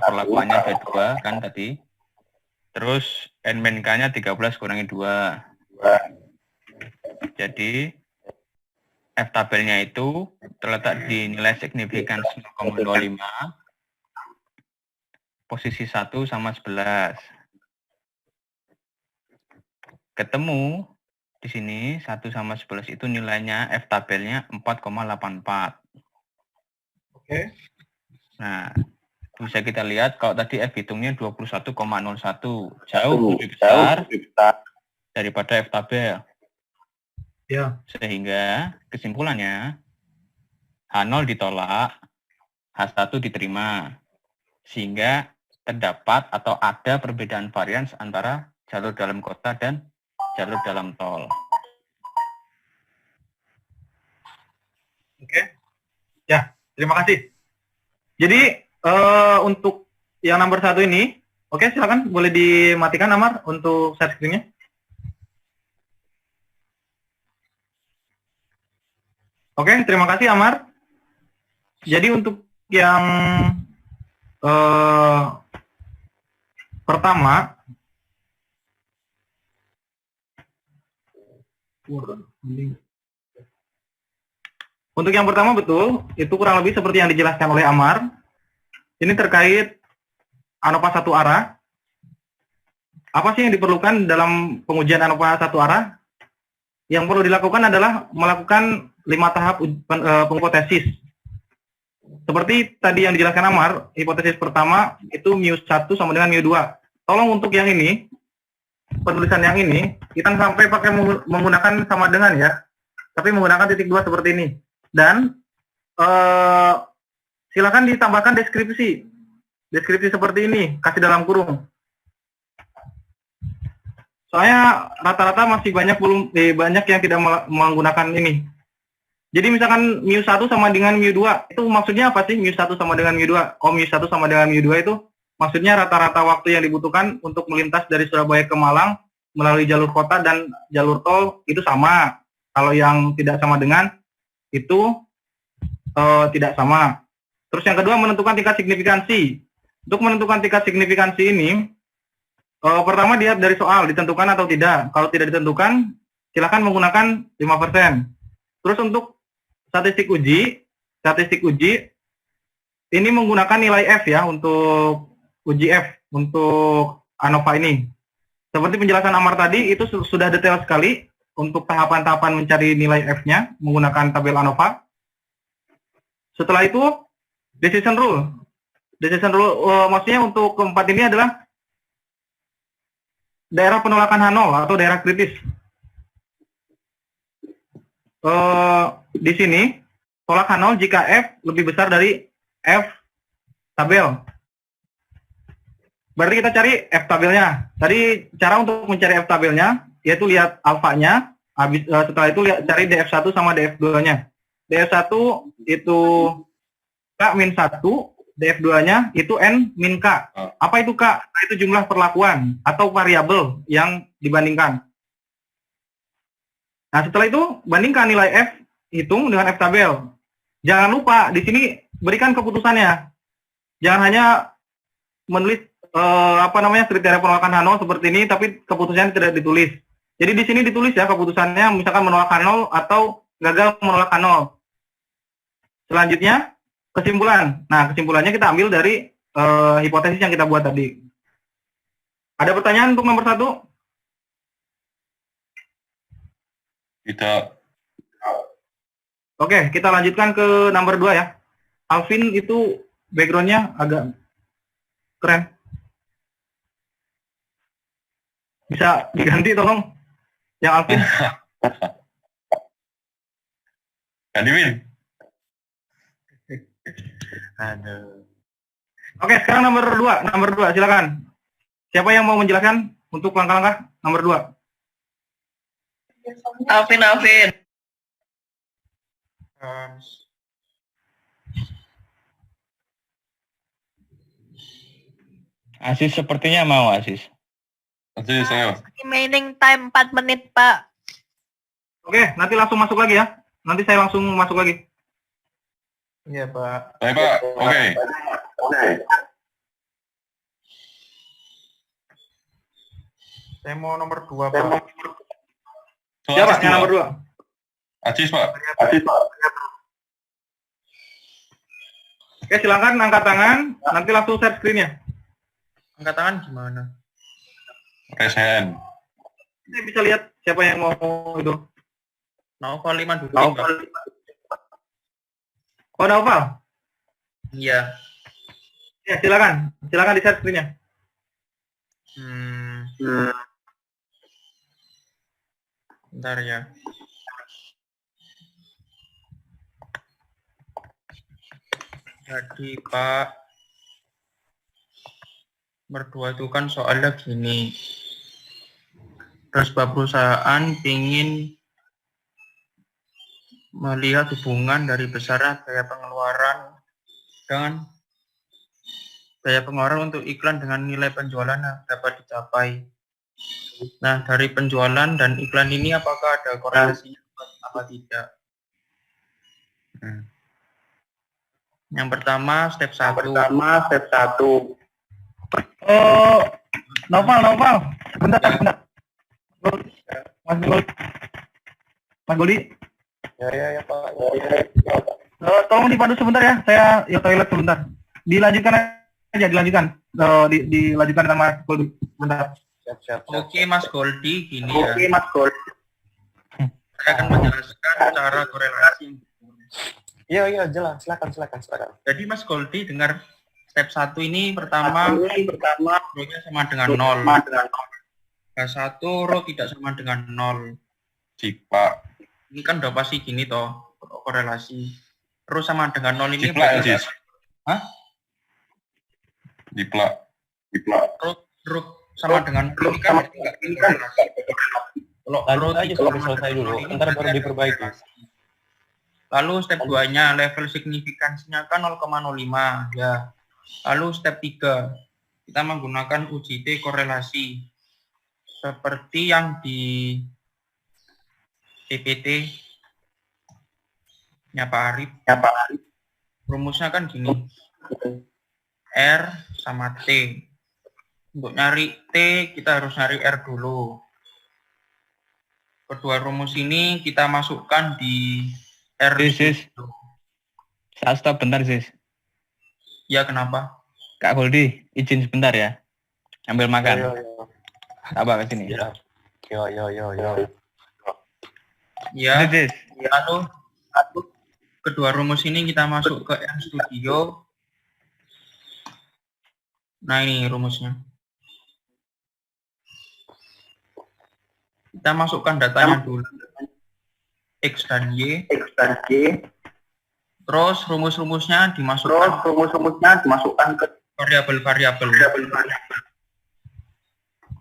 perlakuannya B2 kan tadi. Terus N-K-nya 13 kurangi 2. Jadi F tabelnya itu terletak di nilai significance 0,25, posisi 1 sama 11. Ketemu di sini 1 sama 11 itu nilainya F tabelnya 4,84. Oke. Nah, bisa kita lihat kalau tadi F hitungnya 21,01, jauh lebih besar daripada F tabel. Ya. Sehingga kesimpulannya H0 ditolak, H1 diterima. Sehingga terdapat atau ada perbedaan varians antara jalur dalam kota dan jalur dalam tol. Oke. Ya, terima kasih. Jadi untuk yang nomor 1 ini, oke, silakan boleh dimatikan Amar untuk share screen-nya. Oke, terima kasih Amar. Jadi untuk yang pertama, betul, itu kurang lebih seperti yang dijelaskan oleh Amar. Ini terkait ANOVA satu arah. Apa sih yang diperlukan dalam pengujian ANOVA satu arah? Yang perlu dilakukan adalah melakukan 5 tahap penghipotesis. Seperti tadi yang dijelaskan Amar, hipotesis pertama itu μ1 sama dengan μ2. Tolong untuk yang ini, penulisan yang ini, kita sampai pakai menggunakan sama dengan ya, tapi menggunakan titik 2 seperti ini. Dan silakan ditambahkan deskripsi seperti ini, kasih dalam kurung. Soalnya rata-rata masih banyak yang tidak menggunakan ini. Jadi misalkan μ1 sama dengan μ2, itu maksudnya apa sih μ1 sama dengan μ2? Oh, μ1 sama dengan μ2 itu maksudnya rata-rata waktu yang dibutuhkan untuk melintas dari Surabaya ke Malang melalui jalur kota dan jalur tol itu sama. Kalau yang tidak sama dengan itu tidak sama. Terus yang kedua, menentukan tingkat signifikansi. Untuk menentukan tingkat signifikansi ini, pertama dilihat dari soal, ditentukan atau tidak. Kalau tidak ditentukan, silakan menggunakan 5%. Terus untuk statistik uji, ini menggunakan nilai F ya, untuk uji F, untuk ANOVA ini. Seperti penjelasan Amar tadi, itu sudah detail sekali untuk tahapan-tahapan mencari nilai F-nya menggunakan tabel ANOVA. Setelah itu, decision rule. Maksudnya untuk keempat ini adalah daerah penolakan H0 atau daerah kritis. Di sini, tolak H0 jika F lebih besar dari F tabel. Berarti kita cari F tabelnya. Tadi cara untuk mencari F tabelnya, yaitu lihat alfanya, setelah itu cari DF1 sama DF2-nya. DF1 itu K-1, DF2-nya itu N-K. Apa itu K? Itu jumlah perlakuan atau variabel yang dibandingkan. Nah, setelah itu bandingkan nilai F, hitung dengan F tabel. Jangan lupa di sini berikan keputusannya. Jangan hanya menulis kriteria penolakan H0 seperti ini, tapi keputusannya tidak ditulis. Jadi di sini ditulis ya keputusannya, misalkan menolak H0 atau gagal menolak H0. Selanjutnya kesimpulan. Nah, kesimpulannya kita ambil dari hipotesis yang kita buat tadi. Ada pertanyaan untuk nomor 1? Tidak. Oke, kita lanjutkan ke nomor 2 ya. Alvin itu background-nya agak keren. Bisa diganti tolong, yang Alvin. Ganti, Win. Aduh. Oke, sekarang nomor 2, silakan. Siapa yang mau menjelaskan untuk langkah-langkah nomor 2? Alvin. Asis sepertinya mau, Asis. Asis, saya. Remaining time 4 menit, Pak. Oke, nanti langsung masuk lagi ya. Nanti saya langsung masuk lagi. Iya, Pak. Baik, Pak. Oke. Saya mau nomor 2, Pak. So, Siapa Aziz yang dua. nomor 2? Aziz, Pak. Oke, silakan angkat tangan, nanti langsung share screen-nya. Angkat tangan gimana? Raise hand. Saya bisa lihat siapa yang mau itu. Naufal 5 dulu, Pak. Oh, Naufal. Iya. Ya, silakan di share screen-nya. Bentar ya. Jadi Pak, berdua itu kan soalnya gini. Terus sebuah perusahaan ingin melihat hubungan dari besarnya biaya pengeluaran dengan biaya pengeluaran untuk iklan dengan nilai penjualan yang dapat dicapai. Nah, dari penjualan dan iklan ini apakah ada korelasinya apa tidak? Yang pertama, step 1. Oh, Naufal. Sebentar. Mas Goli. Ya, Pak. Tolong dipandu sebentar ya. Saya toilet sebentar. Dilanjutkan aja, dilanjutkan. Dilanjutkan sama Mas Goli. Sebentar. Siap. Oke, Mas Goldi, gini ya. Saya akan menjelaskan cara korelasi. Iya, jelas. Silakan. Jadi Mas Goldi dengar step 1 ini pertama rho-nya sama dengan 0. H1 rho tidak sama dengan 0. Ciplak. Ini kan udah pasti gini toh, korelasi. Rho sama dengan 0 ini Ciplak, Aziz. Hah? Ciplak. Rho sama dengan 0 ini kan berarti enggak korelasi. Kalau rho Lanjut aja tidak sampai sama selesai dengan dulu, 0 ini ntar berarti baru ada diperbaiki. korelasi. Lalu step 2-nya level signifikansinya kan 0,05 ya. Lalu step 3 kita menggunakan uji T korelasi seperti yang di PPT nya Pak Arif. Rumusnya kan gini. R sama T. Untuk nyari T kita harus nyari R dulu. Kedua rumus ini kita masukkan di R. Sis. Saat stop bentar, Sis. Ya, kenapa? Kak Goldi, izin sebentar ya. Ambil makan. Yo. Apa ke sini? Yo. Ya. Sis. Lalu kedua rumus ini kita masuk ke M Studio. Nah, ini rumusnya. Kita masukkan datanya dulu. X dan Y. Terus rumus-rumusnya dimasukkan ke variabel-variabel.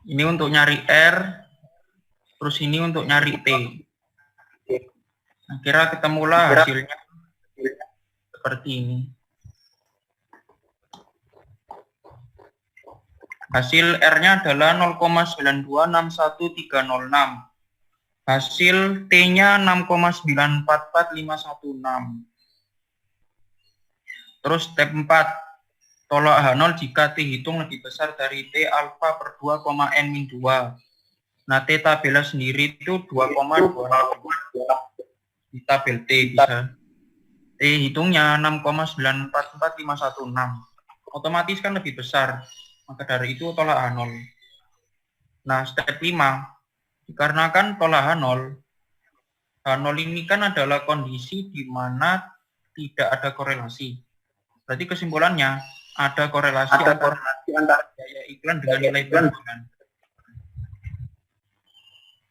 Ini untuk nyari R, terus ini untuk nyari T. Nah, kira ketemulah hasilnya seperti ini. Hasil R-nya adalah 0,9261306. Hasil T-nya 6,944516. Terus step 4. Tolak H0 jika T hitung lebih besar dari T alfa per 2, N-2. Nah, T tabelnya sendiri itu 2,26. Di tabel T bisa. T hitungnya 6,944516. Otomatis kan lebih besar. Maka dari itu tolak H0. Nah, step 5. Dikarenakan tolak H0 ini kan adalah kondisi di mana tidak ada korelasi. Berarti kesimpulannya ada korelasi antara biaya iklan dengan nilai penjualan.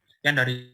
Sekian dari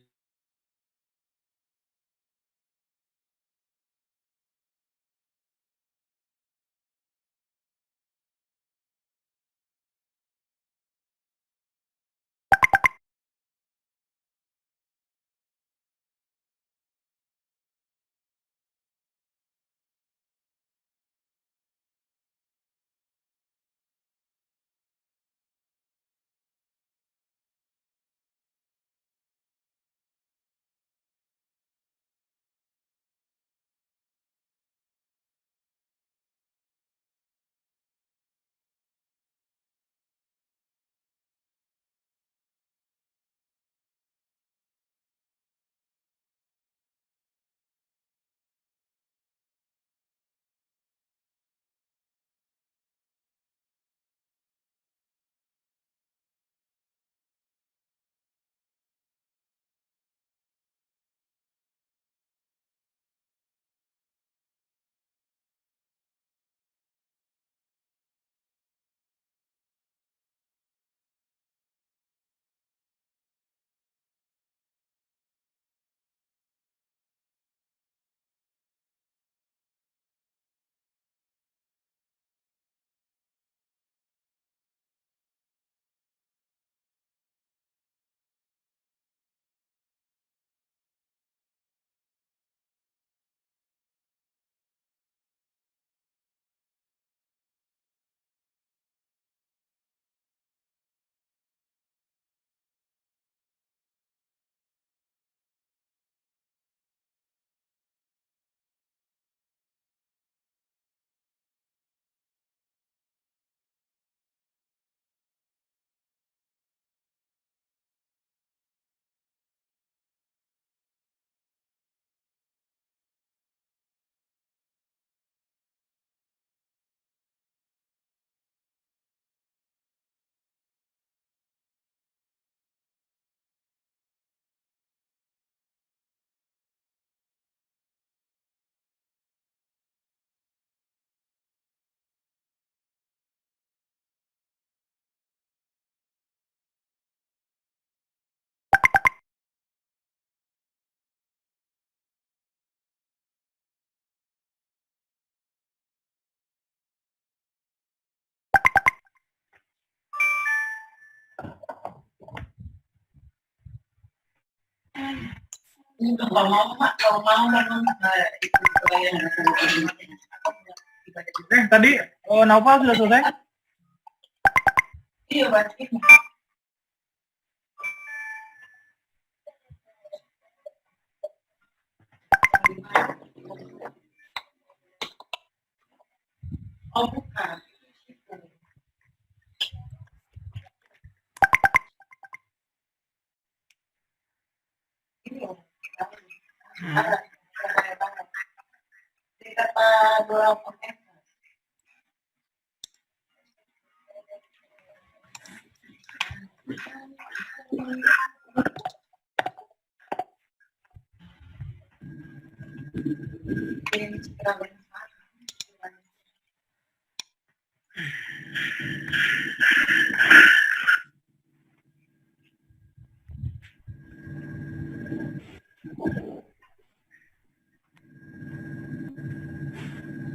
Tadi Naufal sudah selesai?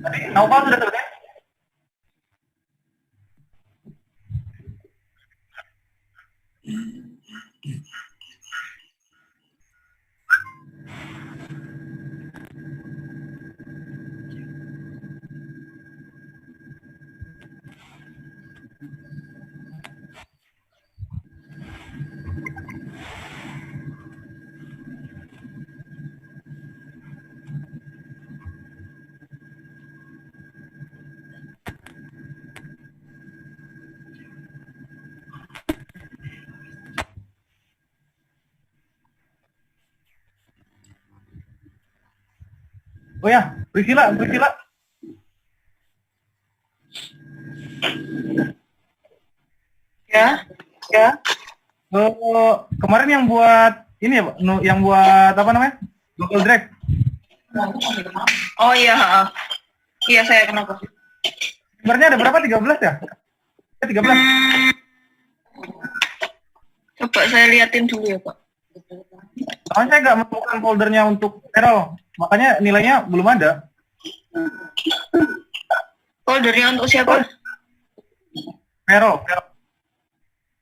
Tadi Naufal sudah selesai? Oh ya, Priscilla. Ya. Kemarin yang buat ini ya, Pak? Yang buat apa namanya? Google Drive. Oh iya. Iya, saya kenapa? Sebenarnya ada berapa? 13 ya? 13. Coba saya liatin dulu ya, Pak. Soalnya saya nggak menemukan foldernya untuk Errol. Makanya nilainya belum ada. Foldernya untuk siapa? Errol.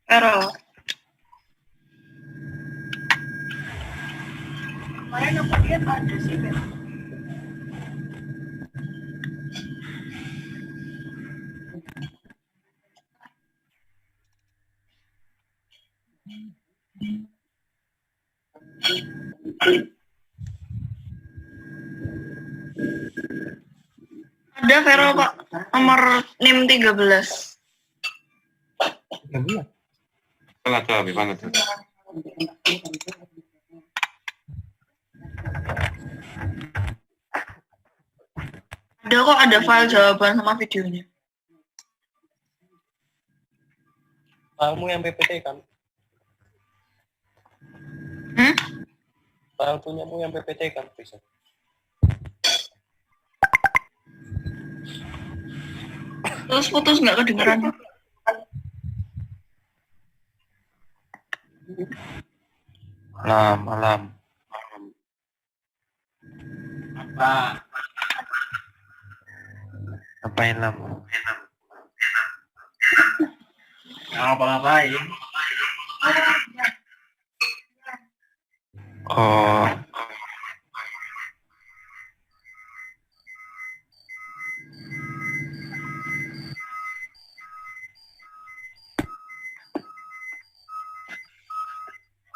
Errol. Kemarin aku lihat ada sih, Ben. Ada Vero, Pak. Nomor NIM 13. 13. Mana tuh, Abi? Mana tuh? Ada kok, ada file jawaban sama videonya. Kamu yang PPT kan? File punyamu yang PPT kan, bisa? Terus putus nggak kedengeran? Malam. Ngapain lam? Ngapa-ngapain? Oh.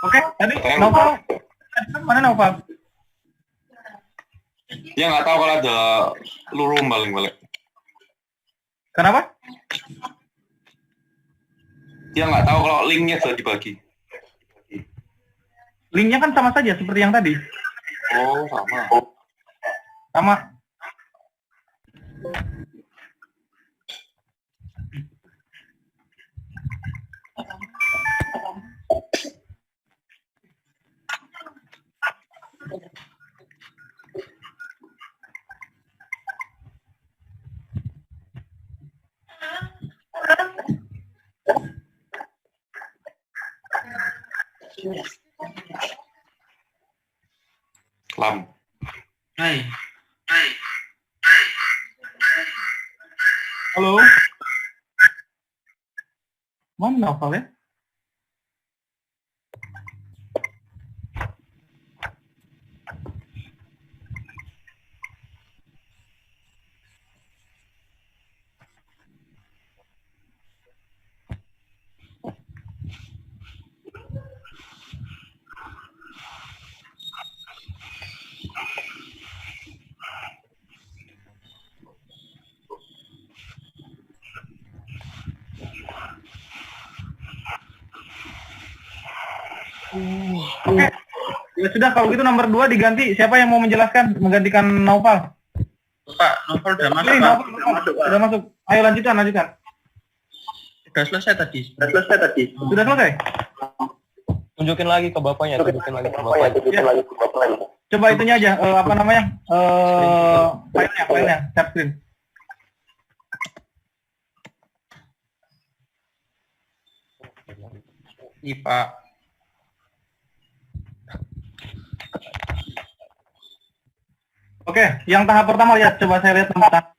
Oke, tadi Naufal. Mana Naufal? Dia nggak tahu kalau ada lurum balik. Kenapa? Dia nggak tahu kalau linknya sudah dibagi. Linknya kan sama saja seperti yang tadi. Oh, sama. Sama. Lam. Hai. Halo. Mana Naufal ya? Oke. Ya sudah, kalau gitu nomor 2 diganti. Siapa yang mau menjelaskan menggantikan Naufal? Pak, novel udah masuk, Ini, Pak. Naufal, sudah masuk. Ayo lanjutkan. Sudah selesai tadi. Sudah selesai? Tunjukin lagi ke bapaknya, Ya. Coba itunya aja, apa namanya? Filenya, share screen. Iya, Pak. Oke, yang tahap pertama lihat, coba saya lihat tahap pertama.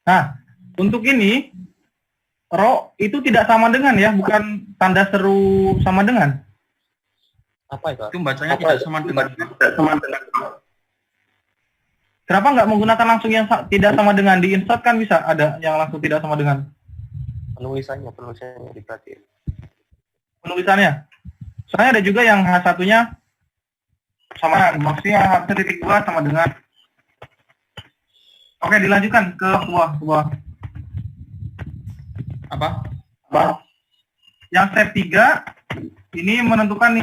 Nah, untuk ini ro itu tidak sama dengan ya, bukan tanda seru sama dengan. Apa itu? Itu bacanya tidak sama dengan. Kenapa nggak menggunakan langsung yang tidak sama dengan, di insert kan bisa ada yang langsung tidak sama dengan Penulisannya diperhatiin. penulisannya. Soalnya ada juga yang H1-nya sama, maksudnya H1.2 sama dengan. Oke, dilanjutkan ke sebuah. Apa? Yang step 3 ini menentukan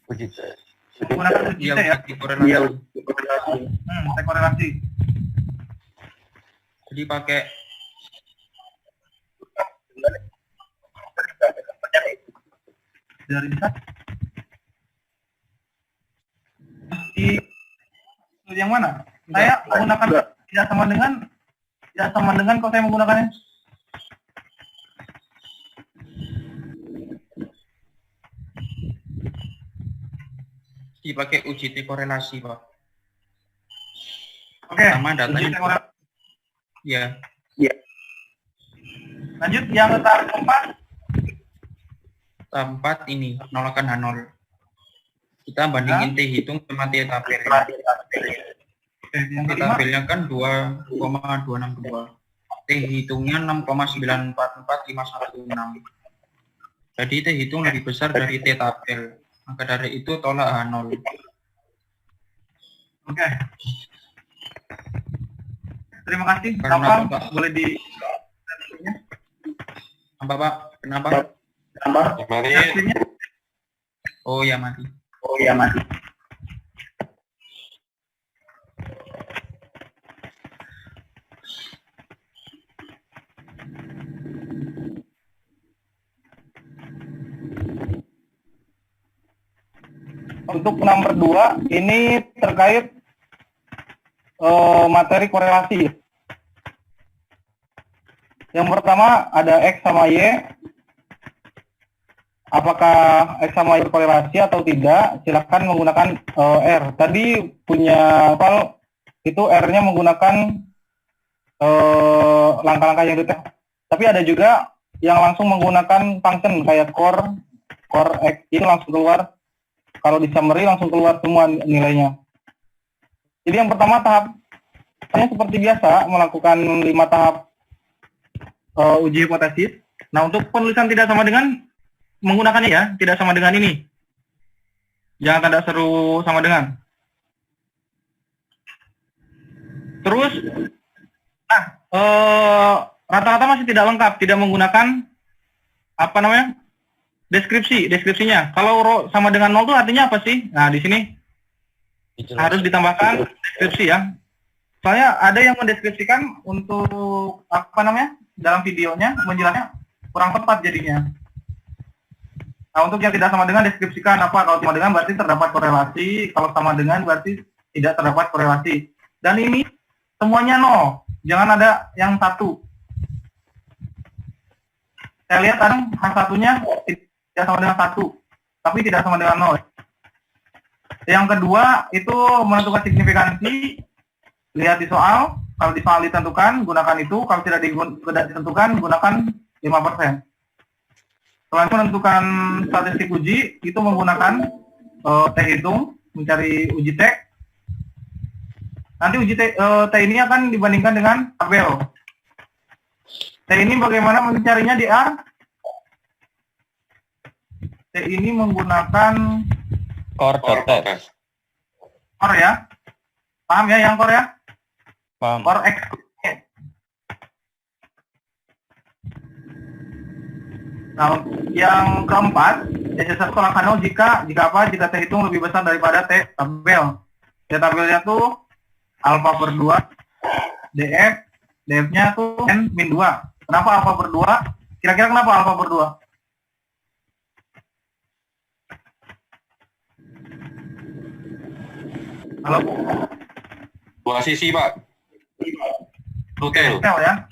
Uji menggunakan uji Iya, T ya. uji korelasi. Tes korelasi. Jadi pakai Dari di yang mana? Saya menggunakan tidak sama dengan kok saya menggunakannya. dipakai uji T korelasi, Pak. Oke. Sama datanya. uji T korelasi. Ya. Lanjut yang tahap keempat. Tahap 4 ini nolakan H0. Kita bandingin T hitung sama T tabel. Oke, yang T kelima. tabelnya kan 2,262. T hitungnya 6,944,516. Jadi T hitung lebih besar dari T tabel. Maka dari itu tolak H0. Oke. Terima kasih. Karena Apa boleh di apa, Pak? Kenapa? Gimana? hasilnya? Oh ya, mati. Untuk nomor 2 ini terkait materi korelasi. Yang pertama ada X sama Y. Apakah X sama Y berkorelasi atau tidak? Silakan menggunakan R. Tadi punya file itu R-nya menggunakan langkah-langkah yang detail. Tapi ada juga yang langsung menggunakan function kayak core X itu langsung keluar. Kalau di summary langsung keluar semua nilainya. Jadi yang pertama tahapnya seperti biasa melakukan 5 tahap uji hipotesis. Nah, untuk penulisan tidak sama dengan menggunakannya ya, tidak sama dengan ini. Jangan tanda seru sama dengan. Terus, rata-rata masih tidak lengkap, tidak menggunakan apa namanya? Deskripsinya. Kalau ro sama dengan 0 itu artinya apa sih? Nah, di sini harus ditambahkan deskripsi ya. Soalnya ada yang mendeskripsikan untuk apa namanya? Dalam videonya menjelaskan kurang tepat jadinya. Nah, untuk yang tidak sama dengan deskripsikan apa? Kalau sama dengan berarti terdapat korelasi, kalau sama dengan berarti tidak terdapat korelasi. Dan ini semuanya 0. Jangan ada yang 1. Saya lihat kadang H1-nya tidak sama dengan 1, tapi tidak sama dengan 0. Yang kedua itu menentukan signifikansi. Lihat di soal, kalau di soal ditentukan gunakan itu, kalau tidak ditentukan gunakan 5%. Selain menentukan statistik uji, itu menggunakan T hitung, mencari uji T. Nanti uji T ini akan dibandingkan dengan tabel. T ini bagaimana mencarinya di R? T ini menggunakan Core.test. core ya. Paham ya yang core ya? Paham. Core X. Nah, yang keempat, satu tolak H0 jika T hitung lebih besar daripada T tabel. T tabelnya tuh alfa per 2 df-nya tuh n min 2. Kenapa alfa per 2? Kira-kira kenapa alfa per 2? Halo? Dua sisi, Pak. Total. Tabel ya.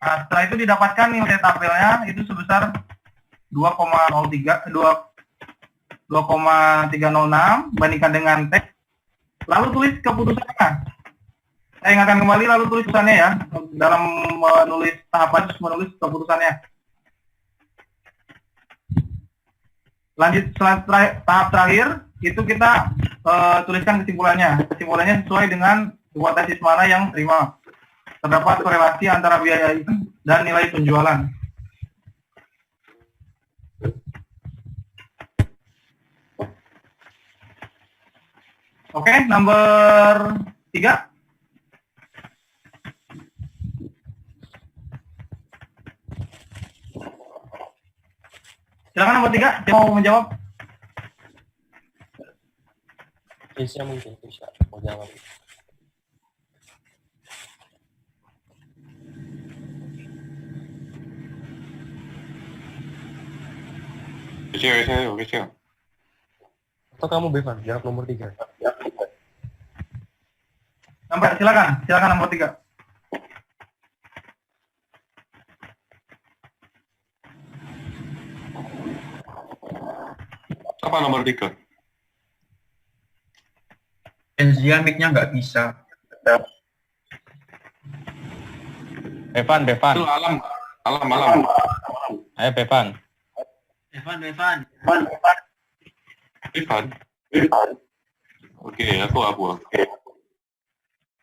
Nah, setelah itu didapatkan nilai tabelnya itu sebesar 2,306 bandingkan dengan T. Lalu tulis keputusannya. Saya ingatkan kembali lalu tulis keputusannya ya. Dalam menulis tahapan harus menulis keputusannya. Lanjut tahap terakhir itu kita tuliskan kesimpulannya. Kesimpulannya sesuai dengan hipotesis mana yang terima. Terdapat korelasi antara biaya dan nilai penjualan. Oke, nomor 3. Silakan nomor 3, yang mau menjawab. Bisa mungkin bisa mau jawab. Kecil. Atau kamu Bevan, jawab nomor 3. Silakan nomor 3. Apa nomor 3? Enzia mic-nya nggak bisa. Bevan. Itu alam. Ayo Bevan. Evan. Ivan. Oke, aku.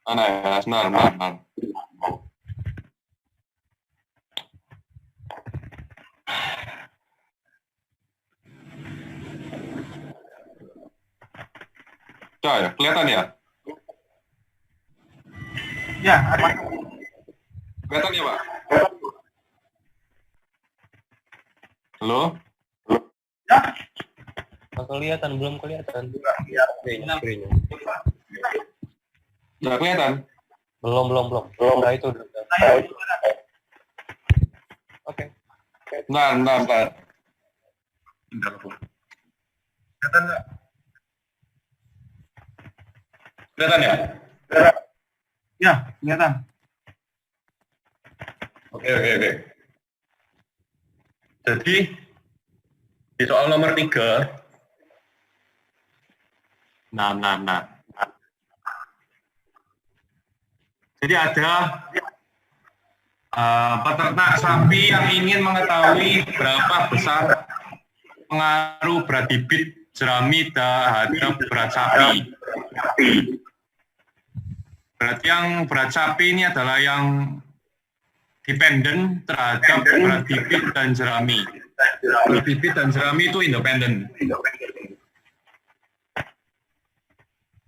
Mana ya? Senar. Ya, kelihatan ya? Ya, Kelihatan ya, Pak? Halo? ya. Belum kelihatan. Screen-nya. Udah kelihatan? Belum. Nah, itu udah. Oke. Bentar. Kelihatan ya? Ya, kelihatan. Oke. Jadi, di soal nomor 3, nah. Jadi ada peternak sapi yang ingin mengetahui berapa besar pengaruh berat bibit jerami terhadap berat sapi. Berarti yang berat sapi ini adalah yang dependen terhadap berat bibit dan jerami. Berat bibit dan jerami itu independen.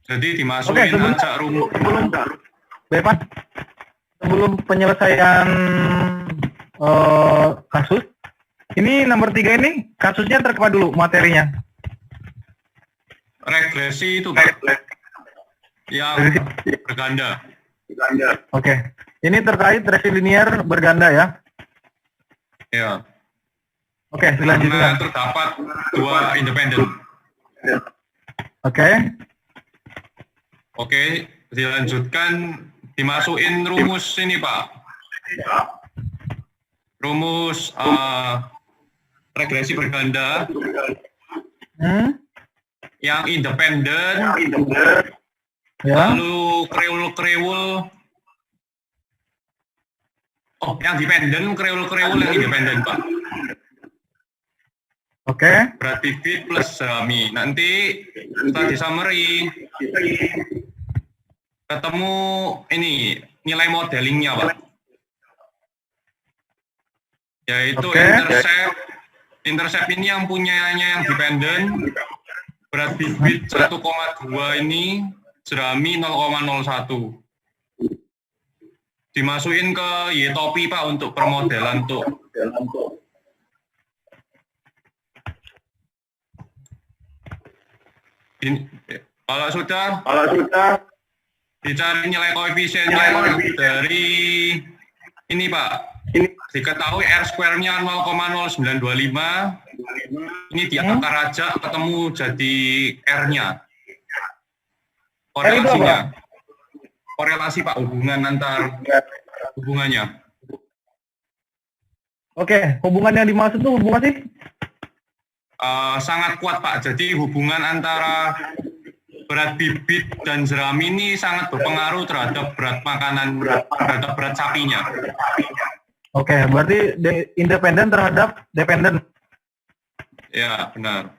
Jadi dimasukin aja rumus. Bevan, sebelum penyelesaian kasus, ini nomor 3 ini kasusnya terkapa dulu materinya. Regresi itu, Pak. Yang berganda. Oke. Ini terkait resilinier berganda ya. Ya. Oke, Karena dilanjutkan. terdapat 2 independen. Oke, dilanjutkan, dimasukin rumus ini, Pak. Rumus regresi berganda yang independen, Ya. lalu krewul. Oh, yang dependen, krewul yang independen, Pak. Oke. Berat bibit plus jerami. Nanti setelah di summary ketemu ini nilai modelingnya, Pak. Yaitu Oke. intercept ini yang punyanya yang dependen, berat bibit 1,2 ini, jerami 0,01. Dimasukin ke YTOPI, Pak, untuk permodelan tuh. Kalau sudah dicari nilai koefisiennya dari ini Pak. Diketahui R square-nya 0,0925. Ini diakar aja ketemu jadi R-nya. Korelasinya. Korelasi Pak, hubungan antar hubungannya. Oke, hubungan yang dimaksud itu hubungan sih? Sangat kuat Pak. Jadi hubungan antara berat bibit dan jerami ini sangat berpengaruh terhadap berat makanan, terhadap berat sapinya. Oke, berarti independen terhadap dependen. Ya, benar.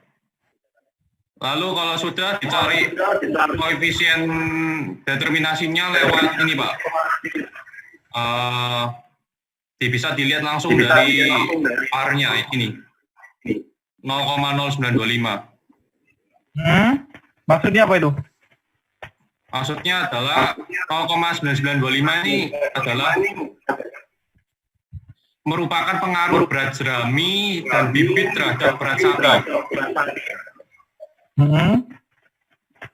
Lalu kalau sudah dicari koefisien determinasinya lewat ini Pak. Bisa dilihat langsung dari R-nya ini. 0,0925. Maksudnya apa itu? Maksudnya adalah 0,9925 ini adalah merupakan pengaruh berat jerami dan bibit terhadap berat sapi.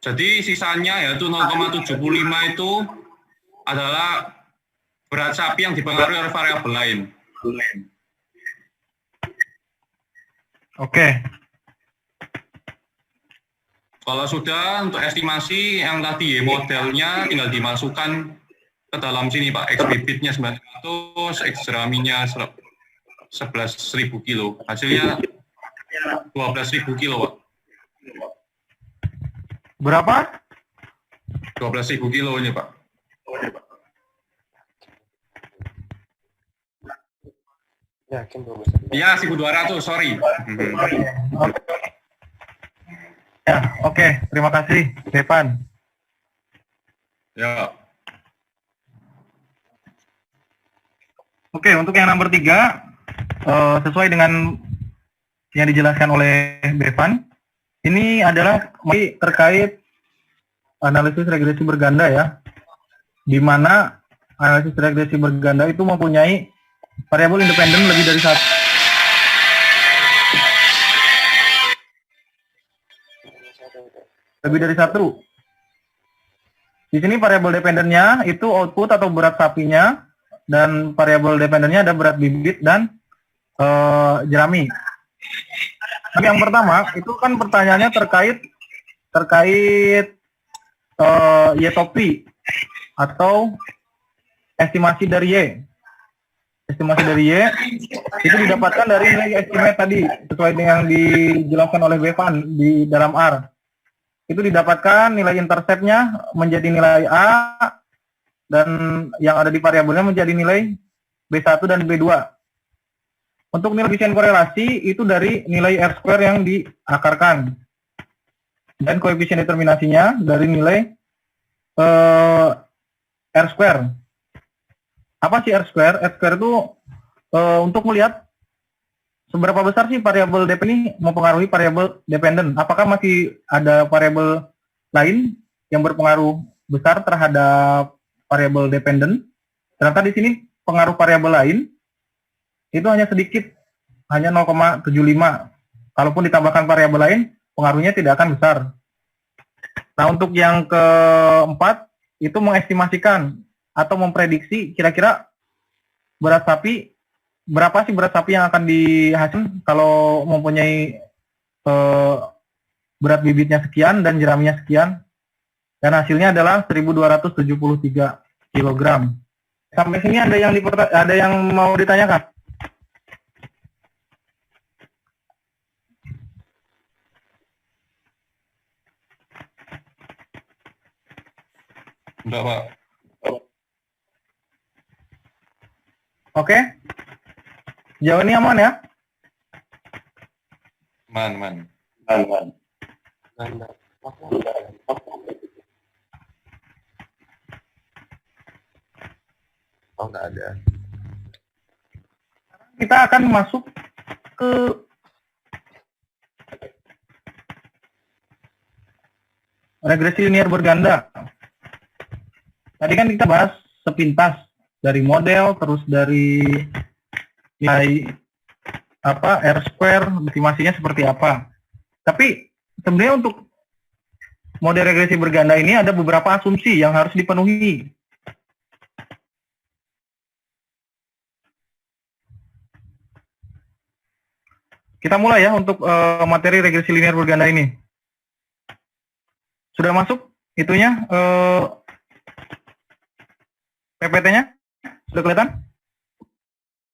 Jadi sisanya yaitu 0,75 itu adalah berat sapi yang dipengaruhi oleh variabel lain. Oke. Kalau sudah untuk estimasi yang tadi modelnya tinggal dimasukkan ke dalam sini Pak. X bibitnya 900, X jeraminya 11.000 kilo. Hasilnya 12.000 kilo Pak. Berapa? 12.000 kilo ini Pak. Yakin 12.000. Ya, 1.200, sorry. Ya, oke. Terima kasih, Devan. Ya. Oke, untuk yang nomor 3, sesuai dengan yang dijelaskan oleh Devan, ini adalah masih terkait analisis regresi berganda ya, di mana analisis regresi berganda itu mempunyai variabel independen lebih dari satu. Lebih dari satu. Di sini variabel dependennya itu output atau berat sapinya, dan variabel dependennya ada berat bibit dan jerami. Tapi yang pertama itu kan pertanyaannya terkait Y-top-P atau estimasi dari Y. Estimasi dari Y itu didapatkan dari nilai estimate tadi sesuai dengan dijelaskan oleh Bevan di dalam R. Itu didapatkan nilai interceptnya menjadi nilai A dan yang ada di variabelnya menjadi nilai B1 dan B2. Untuk nilai koefisien korelasi itu dari nilai R square yang diakarkan. Dan koefisien determinasinya dari nilai R square. Apa sih R square? R square itu untuk melihat seberapa besar sih variabel dep ini mempengaruhi variabel dependen. Apakah masih ada variabel lain yang berpengaruh besar terhadap variabel dependen? Ternyata di sini pengaruh variabel lain itu hanya sedikit, hanya 0,75. Kalaupun ditambahkan variabel lain, pengaruhnya tidak akan besar. Nah, untuk yang keempat, itu mengestimasikan atau memprediksi kira-kira berat sapi, berapa sih berat sapi yang akan dihasilkan kalau mempunyai berat bibitnya sekian dan jeraminya sekian. Dan hasilnya adalah 1.273 kg. Sampai sini ada yang mau ditanyakan? Enggak, Pak. Oke. Jauh ini aman ya? Man. Oh, nggak ada. Kita akan masuk ke regresi linear berganda. Tadi kan kita bahas sepintas dari model, terus dari nilai R square, estimasinya seperti apa. Tapi sebenarnya untuk model regresi berganda ini ada beberapa asumsi yang harus dipenuhi. Kita mulai ya untuk materi regresi linear berganda ini. Sudah masuk itunya PPT-nya? Sudah kelihatan?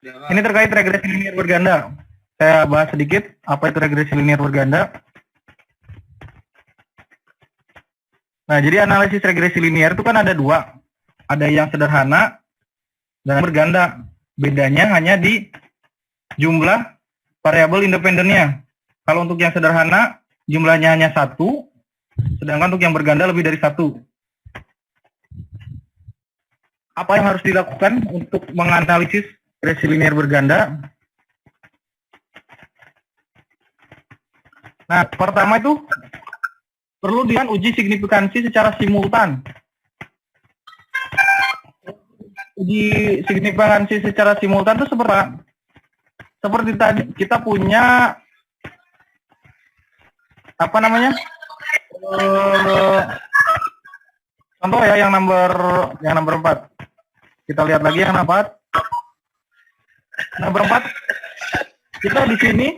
Ini terkait regresi linear berganda. Saya bahas sedikit apa itu regresi linear berganda. Nah, jadi analisis regresi linear itu kan ada dua. Ada yang sederhana dan berganda. Bedanya hanya di jumlah variabel independennya. Kalau untuk yang sederhana, jumlahnya hanya 1, sedangkan untuk yang berganda lebih dari 1. Apa yang harus dilakukan untuk menganalisis regresi linear berganda? Nah, pertama itu perlu dengan uji signifikansi secara simultan. Uji signifikansi secara simultan itu seperti tadi kita punya apa namanya? Contoh ya yang nomor 4. Kita lihat lagi yang nomor 4. Kita di sini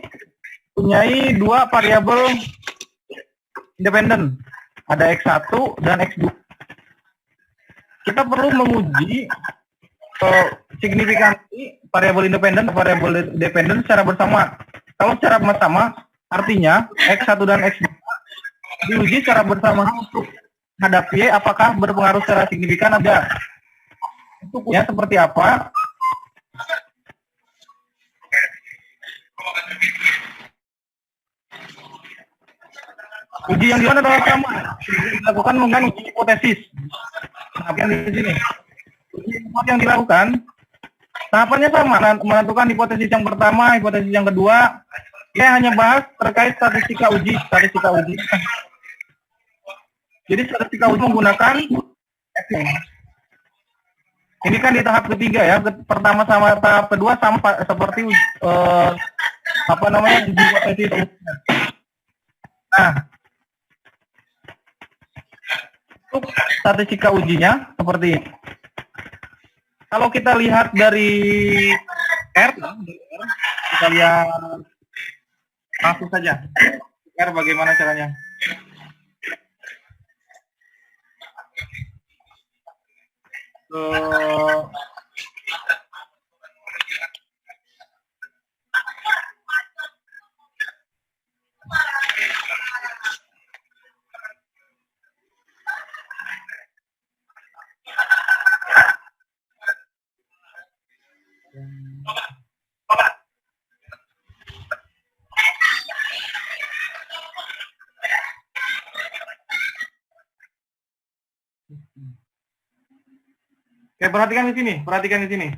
punyai dua variabel independen, ada X1 dan X2. Kita perlu menguji signifikansi variabel independen dan variabel dependen secara bersama. Kalau secara bersama, artinya X1 dan X2 diuji secara bersama untuk menghadapi Y apakah berpengaruh secara signifikan atau tidak. Bentuknya seperti apa? Uji yang dilakukan adalah sama. Dilakukan dengan uji hipotesis. Tahapan di sini. Uji yang dilakukan, tahapannya sama. Menentukan hipotesis yang pertama, hipotesis yang kedua. Dia hanya bahas terkait statistika uji. Jadi statistika uji menggunakan ini kan di tahap ketiga ya. Pertama sama tahap kedua sama seperti uji hipotesis. Nah, untuk statistika ujinya seperti ini. Kalau kita lihat dari R, kita lihat langsung saja. R bagaimana caranya? Oke, perhatikan di sini.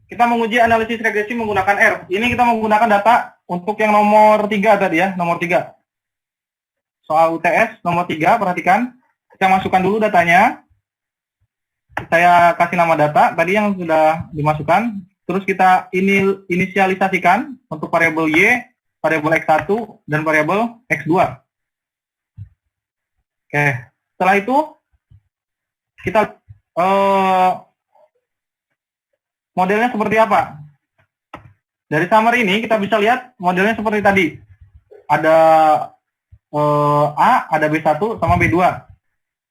Kita menguji analisis regresi menggunakan R. Ini kita menggunakan data untuk yang nomor 3 tadi ya, nomor 3. Soal UTS nomor 3, perhatikan. Kita masukkan dulu datanya. Saya kasih nama data tadi yang sudah dimasukkan. Terus kita inisialisasikan untuk variabel Y, variabel X1, dan variabel X2. Oke, setelah itu kita modelnya seperti apa? Dari summary ini kita bisa lihat modelnya seperti tadi. Ada A, ada B1 sama B2.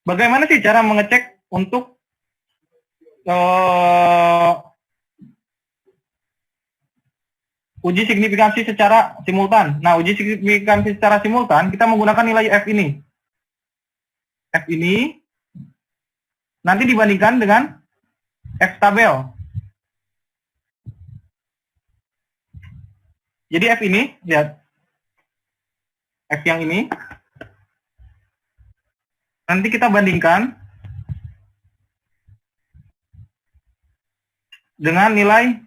Bagaimana sih cara mengecek untuk uji signifikansi secara simultan? Nah, uji signifikansi secara simultan kita menggunakan nilai F ini. F ini nanti dibandingkan dengan F tabel. Jadi F ini, lihat. F yang ini. Nanti kita bandingkan dengan nilai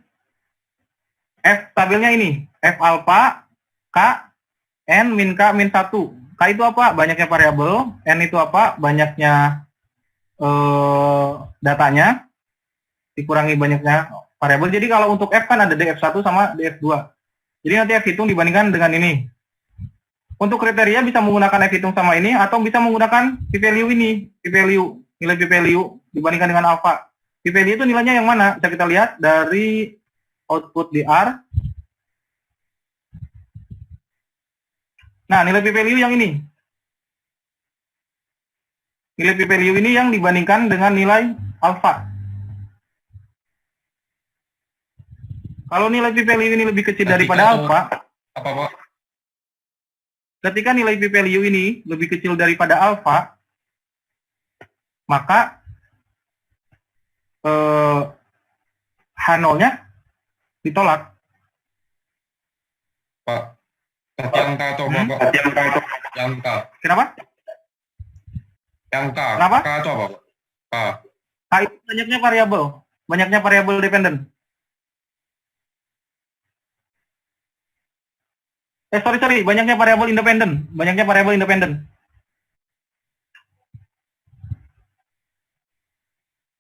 F tabelnya ini. F alpha, K, N, min K, min 1. K itu apa? Banyaknya variabel. N itu apa? Banyaknya datanya, dikurangi banyaknya variabel. Jadi kalau untuk F kan ada DF1 sama DF2. Jadi nanti F hitung dibandingkan dengan ini. Untuk kriteria bisa menggunakan F hitung sama ini atau bisa menggunakan p-value ini, p-value, nilai p-value dibandingkan dengan alpha. P-value itu nilainya yang mana? Bisa kita lihat dari output di R. Nah, nilai p-value yang ini. Nilai p-value ini yang dibandingkan dengan nilai alpha. Kalau nilai p-value ini lebih kecil daripada alpha, Apa, Pak? ketika nilai p-value ini lebih kecil daripada alpha, maka H0-nya ditolak. Pak, tadi angka atau apa, Pak? Yang K. Kenapa? Yang K. Kenapa? K atau apa, Pak? K. H itu banyaknya variabel dependen. Sorry, banyaknya variabel independen.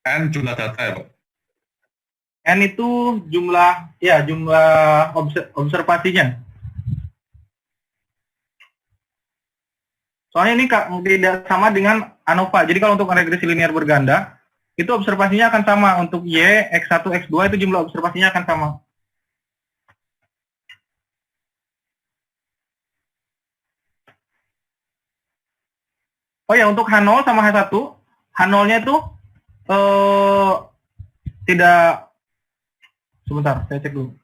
N jumlah data ya, Pak? N itu jumlah observasinya. Soalnya ini tidak sama dengan ANOVA. Jadi kalau untuk regresi linear berganda, itu observasinya akan sama. Untuk Y, X1, X2 itu jumlah observasinya akan sama. Oh ya, untuk H0 sama H1, H0-nya itu tidak, sebentar, saya cek dulu.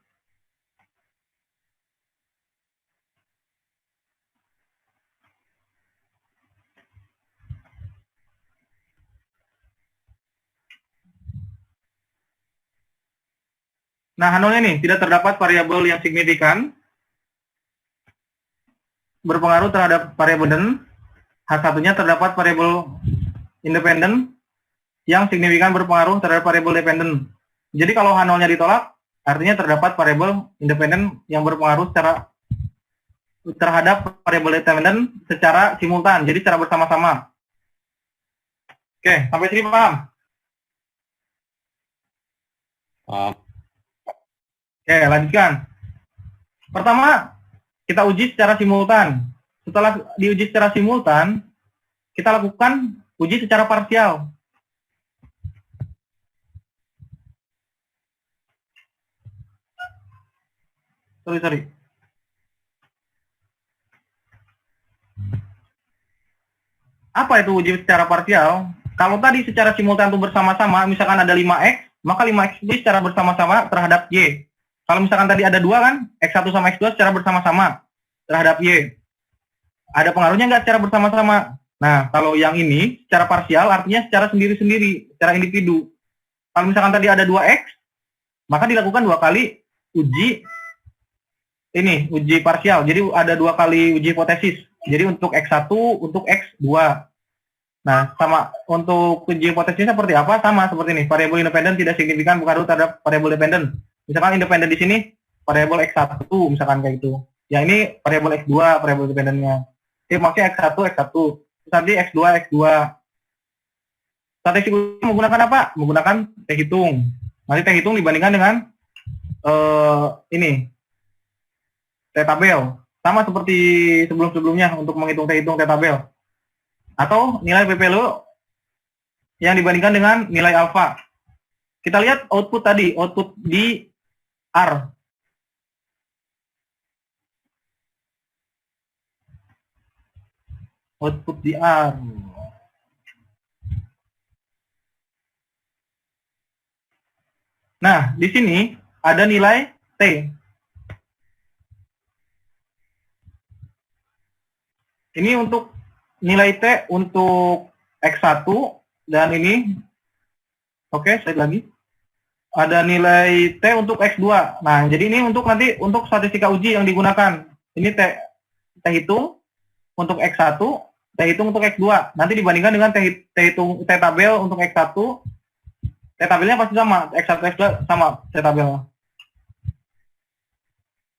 Nah, H0-nya nih, tidak terdapat variabel yang signifikan berpengaruh terhadap variabel dan H1-nya terdapat variabel independen yang signifikan berpengaruh terhadap variabel dependen. Jadi kalau H0-nya ditolak, artinya terdapat variabel independen yang berpengaruh terhadap variabel dependen secara simultan, jadi secara bersama-sama. Oke, sampai sini paham? Oke, lanjutkan. Pertama, kita uji secara simultan. Setelah diuji secara simultan, kita lakukan uji secara parsial. Sorry. Apa itu uji secara parsial? Kalau tadi secara simultan itu bersama-sama, misalkan ada 5X, maka 5X itu secara bersama-sama terhadap Y. Kalau misalkan tadi ada 2 kan, X1 sama X2 secara bersama-sama terhadap Y. Ada pengaruhnya nggak secara bersama-sama? Nah, kalau yang ini secara parsial artinya secara sendiri-sendiri, secara individu. Kalau misalkan tadi ada 2X, maka dilakukan 2 kali uji parsial. Jadi ada 2 kali uji hipotesis. Jadi untuk X1, untuk X2. Nah, sama untuk uji hipotesisnya seperti apa? Sama seperti ini. Variabel independen tidak signifikan berpengaruh terhadap variabel dependen. Misalkan independen di sini variabel X1, misalkan kayak gitu. Ya ini variabel X2, variabel dependennya. Maksudnya X1. Tadi X2. Strategi menggunakan apa? Menggunakan T-hitung. Nanti T-hitung dibandingkan dengan T-tabel. Sama seperti sebelum-sebelumnya untuk menghitung T-hitung T-tabel. Atau nilai p-value yang dibandingkan dengan nilai alfa. Kita lihat output tadi, output di R. Output di R. Nah, di sini ada nilai T. Ini untuk nilai T untuk X1 dan ini, oke, slide lagi. Ada nilai T untuk X2. Nah, jadi ini untuk nanti untuk statistika uji yang digunakan. Ini T hitung untuk X1, T hitung untuk X2. Nanti dibandingkan dengan T tabel untuk X1. T tabelnya pasti sama, X1 X2 sama T tabelnya.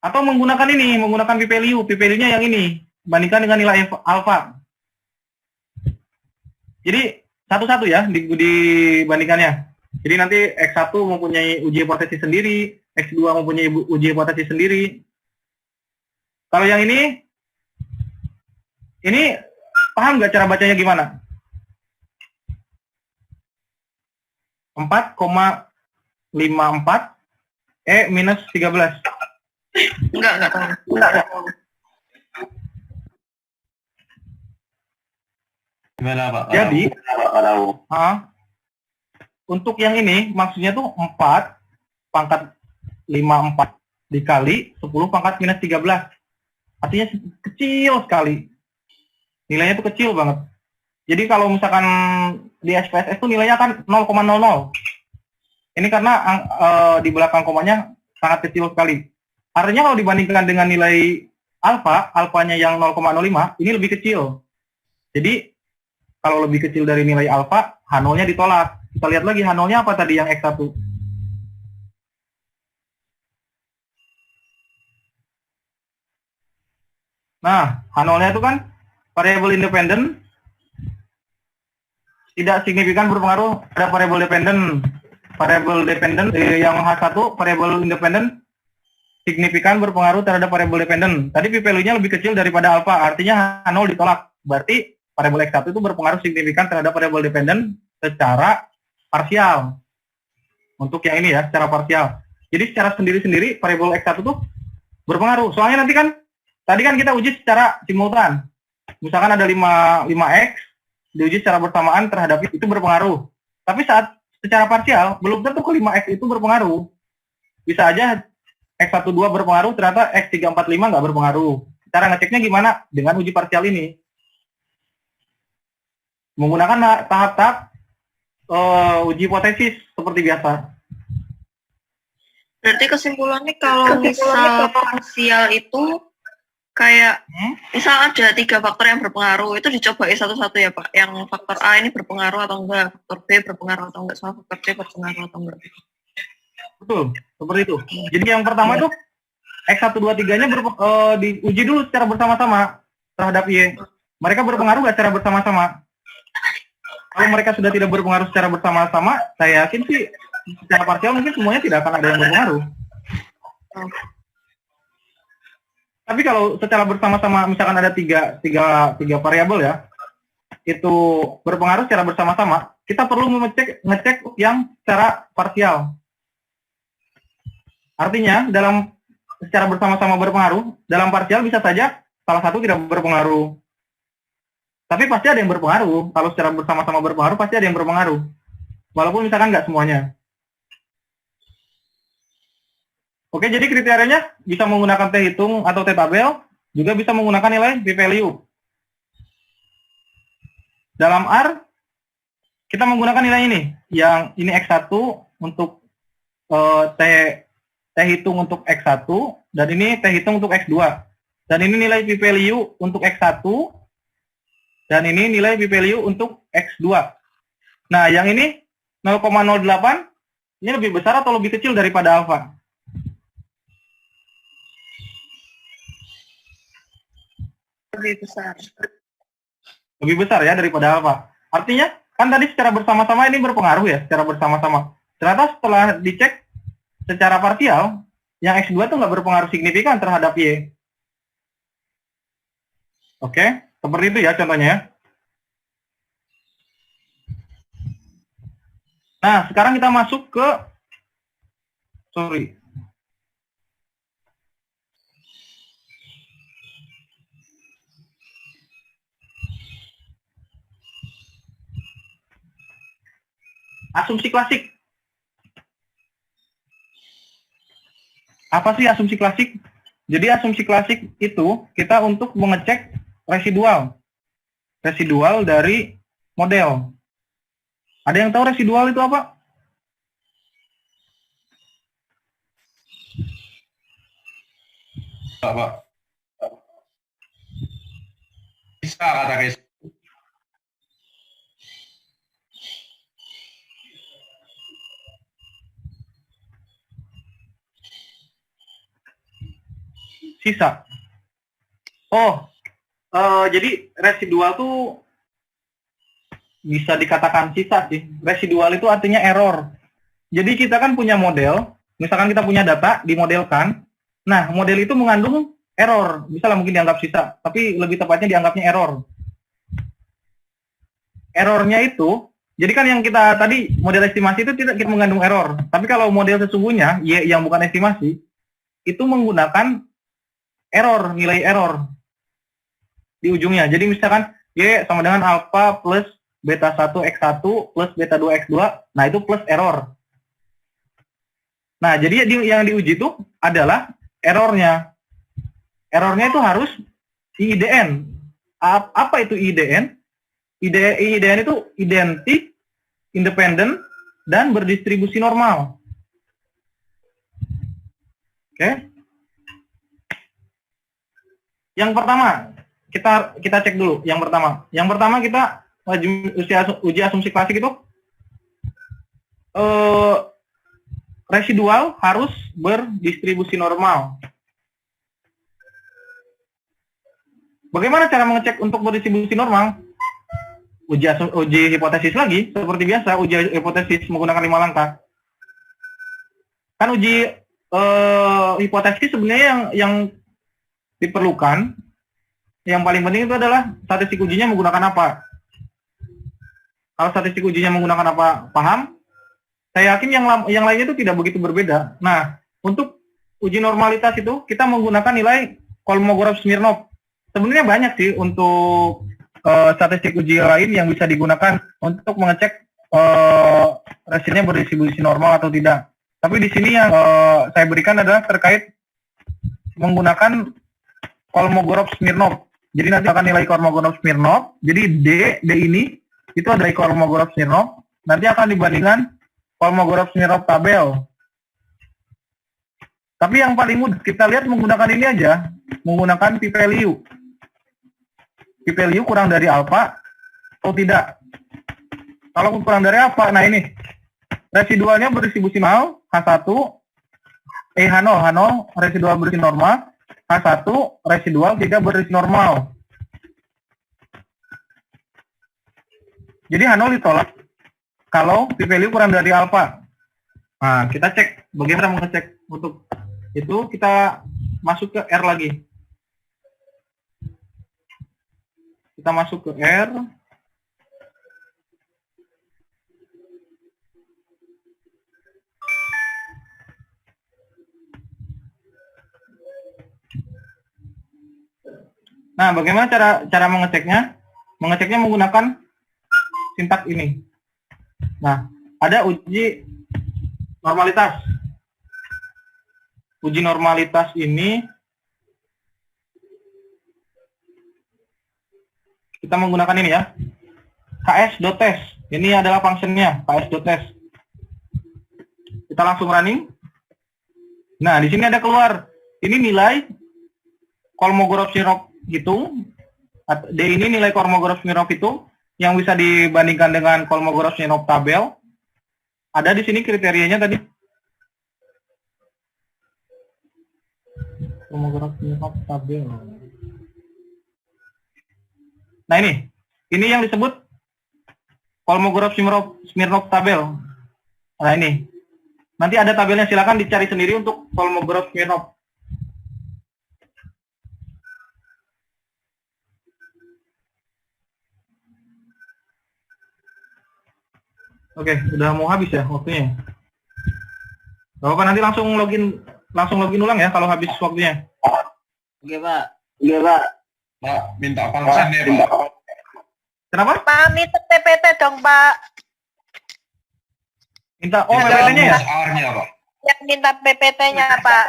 Atau menggunakan p-value. P-value-nya yang ini, bandingkan dengan nilai alfa. Jadi satu-satu ya dibandingkannya. Jadi nanti X1 mempunyai uji hipotesis sendiri, X2 mempunyai uji hipotesis sendiri. Kalau yang ini Ini paham nggak cara bacanya gimana? 4,54 E minus 13. Enggak tahu. Gimana Pak? Jadi, untuk yang ini maksudnya tuh 4 pangkat 54 dikali 10 pangkat minus 13. Artinya kecil sekali. Nilainya tuh kecil banget. Jadi kalau misalkan di SPSS tuh nilainya kan 0,00. Ini karena di belakang komanya sangat kecil sekali. Artinya kalau dibandingkan dengan nilai alfanya yang 0,05, ini lebih kecil. Jadi kalau lebih kecil dari nilai alfa, H0-nya ditolak. Kita lihat lagi H0-nya apa tadi yang X1. Nah, H0-nya itu kan variabel independen tidak signifikan berpengaruh pada variabel dependen. Variabel dependen yang H1 variabel independen signifikan berpengaruh terhadap variabel dependen. Tadi p-value-nya lebih kecil daripada alfa, artinya H0 ditolak. Berarti variabel X1 itu berpengaruh signifikan terhadap variabel dependen secara parsial. Untuk yang ini ya, secara parsial. Jadi secara sendiri-sendiri variabel X1 itu berpengaruh. Soalnya nanti kan tadi kan kita uji secara simultan. Misalkan ada 5X diuji secara bersamaan terhadap itu berpengaruh. Tapi saat secara parsial belum tentu ke 5X itu berpengaruh. Bisa aja X12 berpengaruh, ternyata X345 nggak berpengaruh. Cara ngeceknya gimana? Dengan uji parsial ini. Menggunakan tahap-tahap uji hipotesis seperti biasa. Berarti kesimpulannya kalau misal parsial itu kayak misal ada 3 faktor yang berpengaruh, itu dicoba satu-satu ya Pak. Yang faktor A ini berpengaruh atau enggak, faktor B berpengaruh atau enggak, sama faktor C berpengaruh atau enggak. Betul, seperti itu. Jadi yang pertama itu X1, 2, 3-nya diuji dulu secara bersama-sama terhadap Y. Mereka berpengaruh nggak secara bersama-sama? Kalau mereka sudah tidak berpengaruh secara bersama-sama, saya yakin sih secara parsial mungkin semuanya tidak akan ada yang berpengaruh. Tapi kalau secara bersama-sama, misalkan ada tiga variabel ya, itu berpengaruh secara bersama-sama, kita perlu ngecek yang secara parsial. Artinya, dalam secara bersama-sama berpengaruh, dalam parsial bisa saja salah satu tidak berpengaruh. Tapi pasti ada yang berpengaruh. Kalau secara bersama-sama berpengaruh, pasti ada yang berpengaruh. Walaupun misalkan nggak semuanya. Oke, jadi kriterianya bisa menggunakan T-hitung atau T-tabel, juga bisa menggunakan nilai p-value. Dalam R, kita menggunakan nilai ini. Yang ini X1 untuk T-hitung untuk X1, dan ini T-hitung untuk X2. Dan ini nilai p-value untuk X1, dan ini nilai p-value untuk X2. Nah, yang ini 0,08, ini lebih besar atau lebih kecil daripada alfa? Lebih besar. Lebih besar ya daripada alfa. Artinya, kan tadi secara bersama-sama ini berpengaruh ya, secara bersama-sama. Ternyata setelah dicek secara parsial, yang X2 itu nggak berpengaruh signifikan terhadap Y. Oke, seperti itu ya contohnya. Nah, sekarang kita masuk ke, asumsi klasik. Apa sih asumsi klasik? Jadi asumsi klasik itu kita untuk mengecek residual dari model. Ada yang tahu residual itu apa? Pak. Bisa kata guys. Sisa. Jadi residual tuh bisa dikatakan sisa sih. Residual itu artinya error. Jadi kita kan punya model, misalkan kita punya data, dimodelkan. Nah, model itu mengandung error, bisa lah mungkin dianggap sisa, tapi lebih tepatnya dianggapnya error. Errornya itu, jadi kan yang kita tadi model estimasi itu tidak kita mengandung error, tapi kalau model sesungguhnya Y yang bukan estimasi itu menggunakan error, nilai error di ujungnya. Jadi misalkan Y sama dengan alpha plus beta 1 X1 plus beta 2 X2, nah itu plus error. Nah, jadi yang diuji itu adalah errornya. Errornya itu harus IIDN. Apa itu IIDN? IIDN itu identik, independen, dan berdistribusi normal. Oke. Yang pertama, kita cek dulu. Yang pertama kita uji asumsi klasik itu residual harus berdistribusi normal. Bagaimana cara mengecek untuk berdistribusi normal? Uji hipotesis lagi, seperti biasa, uji hipotesis menggunakan 5 langkah. Kan uji hipotesis sebenarnya yang diperlukan, yang paling penting itu adalah statistik ujinya menggunakan apa. Kalau statistik ujinya menggunakan apa, paham? Saya yakin yang lainnya itu tidak begitu berbeda. Nah, untuk uji normalitas itu kita menggunakan nilai Kolmogorov-Smirnov. Sebenarnya banyak sih untuk statistik uji lain yang bisa digunakan untuk mengecek residunya berdistribusi normal atau tidak. Tapi di sini yang saya berikan adalah terkait menggunakan Kolmogorov-Smirnov. Jadi nanti akan nilai Kolmogorov-Smirnov. Jadi D ini itu adalah Kolmogorov-Smirnov. Nanti akan dibandingkan Kolmogorov-Smirnov tabel. Tapi yang paling mudah kita lihat menggunakan ini aja, menggunakan p-value. P-value kurang dari alpha atau tidak. Kalau kurang dari apa? Nah ini residualnya berdistribusi normal H1 H0 residual berdistribusi normal, H1 residual tidak berdistribusi normal. Jadi H0 ditolak kalau p-value kurang dari alpha. Nah, kita cek bagaimana mengecek untuk itu. Kita masuk ke R lagi. Kita masuk ke R. Nah, bagaimana cara mengeceknya? Mengeceknya menggunakan sintak ini. Nah, ada uji normalitas. Uji normalitas ini kita menggunakan ini ya. ks.test. Ini adalah fungsinya, ks.test. Kita langsung running. Nah, di sini ada keluar. Ini nilai Kolmogorov-Smirnov hitung. D ini nilai Kolmogorov-Smirnov hitung yang bisa dibandingkan dengan Kolmogorov-Smirnov tabel. Ada di sini kriterianya tadi. Kolmogorov-Smirnov tabel. Nah ini yang disebut Kolmogorov-Smirnov tabel. Nah ini, nanti ada tabelnya, silakan dicari sendiri untuk Kolmogorov-Smirnov. Oke, udah mau habis ya waktunya. Gak apa-apa, nanti langsung login ulang ya kalau habis waktunya. Oke, Pak. Pak, minta panggilan ya, Pak. Kenapa? Pak, minta PPT dong, Pak. Minta PPT-nya ya? R-nya, Pak. Yang minta PPT-nya, Pak.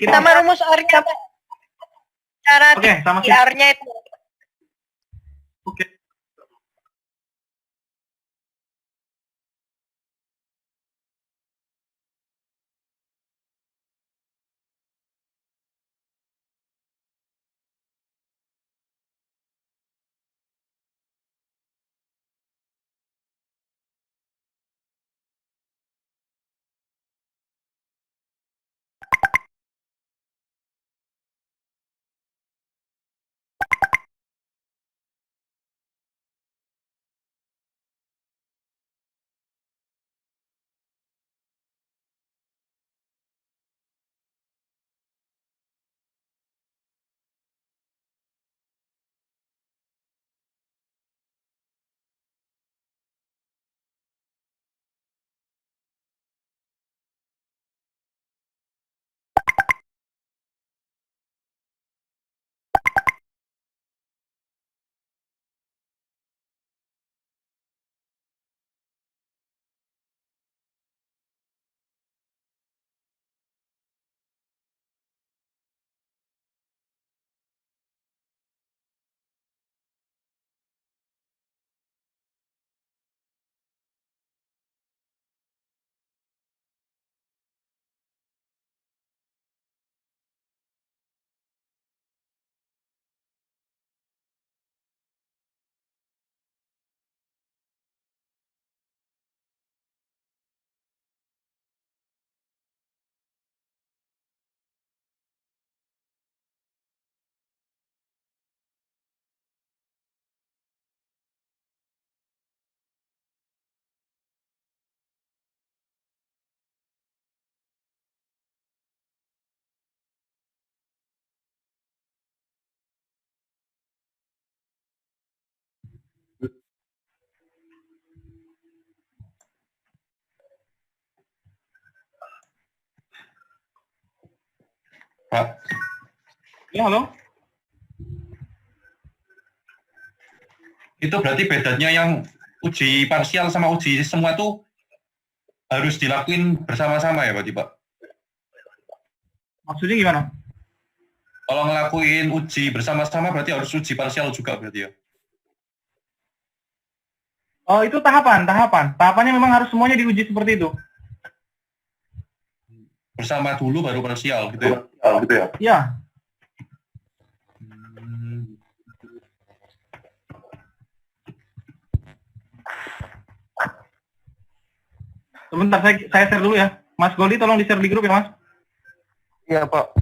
Sama rumus R-nya, Pak. Cara Oke, sama di R-nya itu. Oke. Pak, Ya, halo? itu berarti bedanya yang uji parsial sama uji semua tuh harus dilakuin bersama-sama ya berarti Pak? Maksudnya gimana? Kalau ngelakuin uji bersama-sama berarti harus uji parsial juga berarti ya? Oh, itu tahapan. Tahapannya memang harus semuanya diuji seperti itu. Bersama dulu baru parsial gitu ya? Ya, sebentar saya share dulu ya. Mas Goldi tolong di-share di grup ya, Mas. Iya, Pak.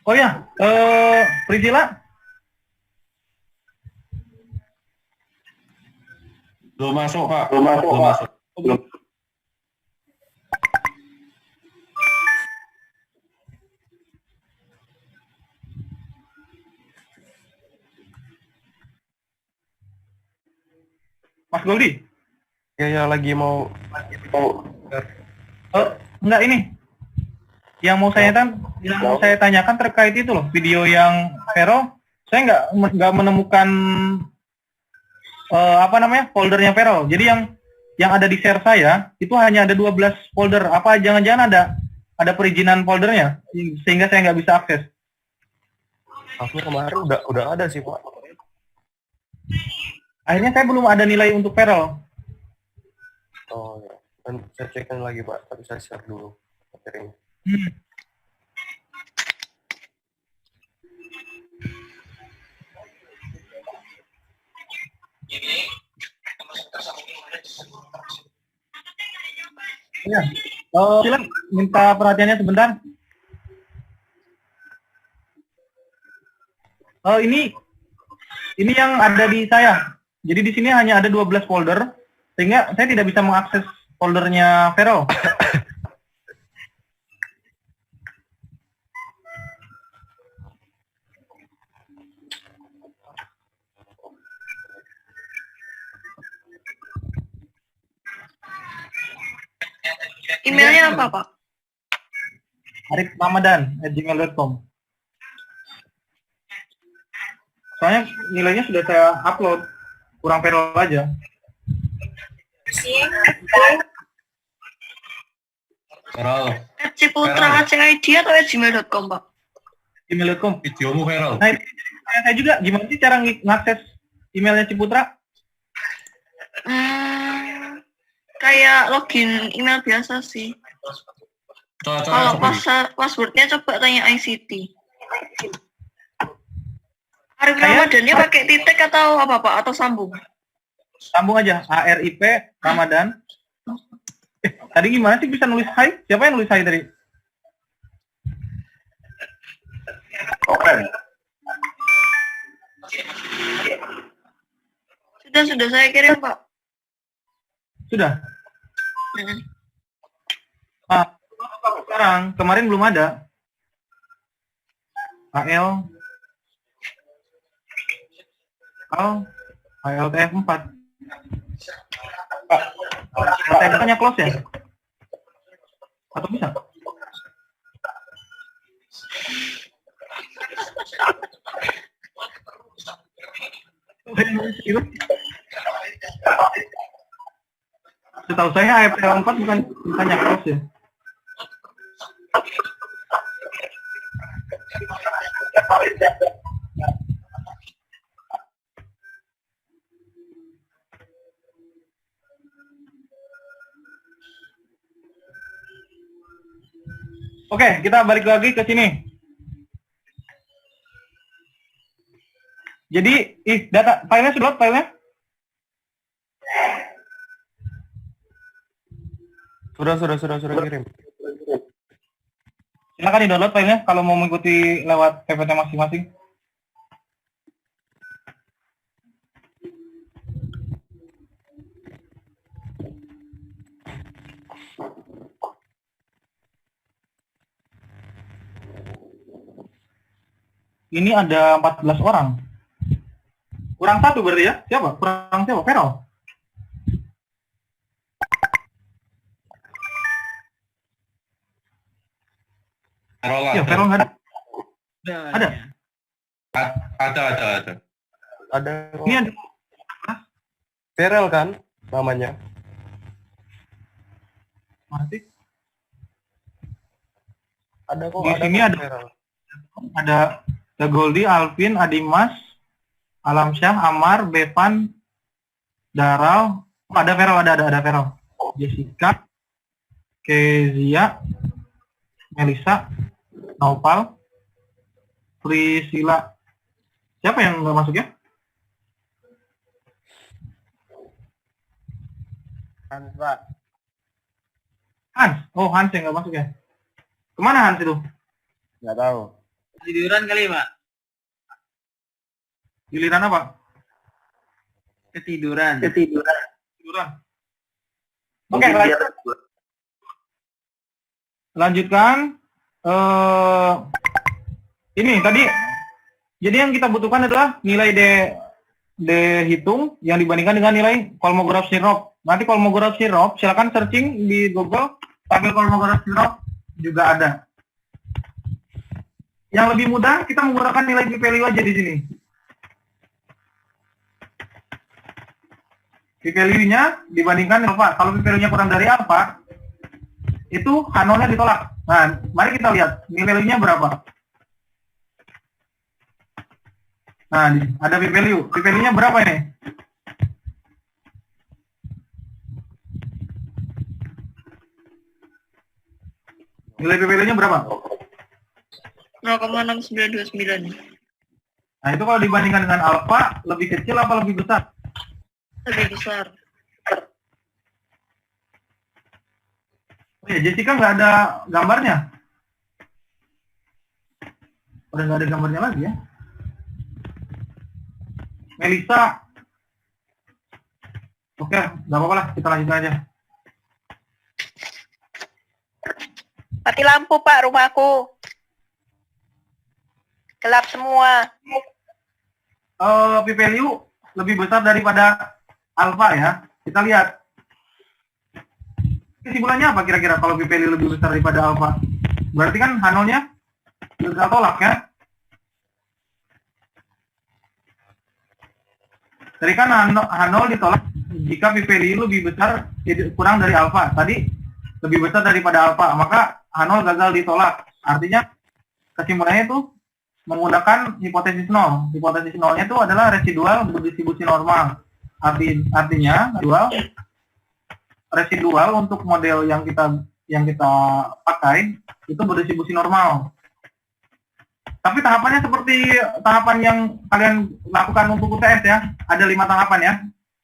Oh ya, Priscilla, Belum masuk Pak. Belum masuk. Mas Goldi. Ya, lagi mau Enggak ini. Yang mau saya tanyakan terkait itu loh, video yang Vero, saya nggak menemukan foldernya Vero. Jadi yang ada di share saya itu hanya ada 12 folder. Apa jangan-jangan ada perizinan foldernya sehingga saya nggak bisa akses? harusnya kemarin udah ada sih, Pak. Akhirnya saya belum ada nilai untuk Vero. Oh ya. Dan saya cekkan lagi, Pak. Tapi saya share dulu materinya. Ya. Silakan minta perhatiannya sebentar. Ini yang ada di saya. Jadi di sini hanya ada 12 folder, sehingga saya tidak bisa mengakses foldernya Vero. Emailnya apa, Pak? ariframadan@gmail.com. Soalnya nilainya sudah saya upload, kurang Vero aja. Viral. @ciputra@cid atau @gmail.com, Pak? Gmail.com. Videomu viral. Nah, saya juga gimana sih cara ngakses emailnya Ciputra? Kayak login email biasa sih. Kalau passwordnya coba tanya ICT. Arif Ramadannya pakai titik atau apa, Pak? Atau sambung? Sambung aja, ARIP Ramadan. Tadi gimana sih bisa nulis hai? Siapa yang nulis hai tadi? Sudah saya kirim, Pak. Sudah. Sekarang, kemarin belum ada. ALTF 4. Tanya close ya? Atau bisa? Setahu saya AFL 4 bukannya cross ya. Oke, kita balik lagi ke sini. Jadi, data filenya sudah filenya? Sudah kirim. Silakan di-download filenya kalau mau mengikuti lewat PPT masing-masing. Ini ada 14 orang. Kurang satu berarti ya? Siapa? Kurang siapa? Vero? Ya, Vero nggak ada. Ada? Ada. Ada. Ini ada. Ferel kan namanya? Masih? Ada kok. Di sini ada. Ferel. Ada Goldi, Alvin, Adimas, Alamsyah, Amar, Bevan, Daral. Oh, ada Vero, ada Vero. Jessica, Kezia, Melisa, Naupal, Priscilla. Siapa yang nggak masuk ya? Hans, Pak. Hans. Oh, Hans yang nggak masuk ya? Kemana Hans itu? Nggak tahu. Tiduran kali, Pak. Giliran apa? Ketiduran. Tiduran. Oke, lanjutkan. Ini tadi. Jadi yang kita butuhkan adalah nilai D hitung yang dibandingkan dengan nilai Kolmogorov Smirnov. Nanti Kolmogorov Smirnov, silakan searching di Google. Tabel Kolmogorov Smirnov juga ada. Yang lebih mudah kita menggunakan nilai p-value aja di sini. P-value-nya dibandingkan alpha. Kalau p-value-nya kurang dari alpha, itu H0-nya ditolak. Nah, mari kita lihat nilai-nya berapa. Nah, ada p-value. P-value-nya berapa ini? Nilai p-value-nya berapa? 0,6929. Nah, itu kalau dibandingkan dengan alpha, lebih kecil apa lebih besar? Lebih besar. Oh ya, Jessica nggak ada gambarnya. Udah nggak ada gambarnya lagi ya. Melisa. Oke, nggak apa-apa lah, kita lanjutkan aja. Mati lampu, Pak, rumahku. Gelap semua. P-value lebih besar daripada alpha ya. Kita lihat. Kesimpulannya apa kira-kira kalau p-value lebih besar daripada alpha? Berarti kan H0-nya gagal tolak ya. Tadi kan H0 ditolak jika p-value lebih besar kurang dari alpha. Tadi lebih besar daripada alpha, maka H0 gagal ditolak. Artinya kesimpulannya itu menggunakan hipotesis nol. Hipotesis nolnya itu adalah residual berdistribusi normal. Artinya residual untuk model yang kita pakai itu berdistribusi normal. Tapi tahapannya seperti tahapan yang kalian lakukan untuk UTS ya. Ada 5 tahapan ya.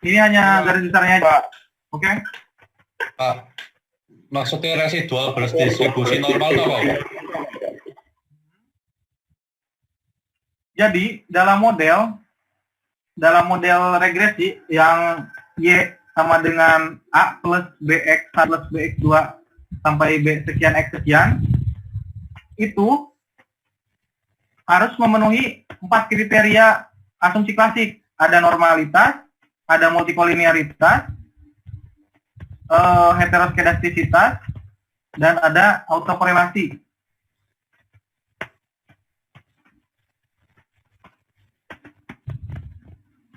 Ini hanya garis besarnya aja. Oke? Pak, maksudnya residual berdistribusi normal atau apa? Jadi dalam model regresi yang Y sama dengan A plus BX plus BX2 sampai B sekian X sekian, itu harus memenuhi 4 kriteria asumsi klasik. Ada normalitas, ada multikolinearitas, heteroskedastisitas, dan ada autokorelasi.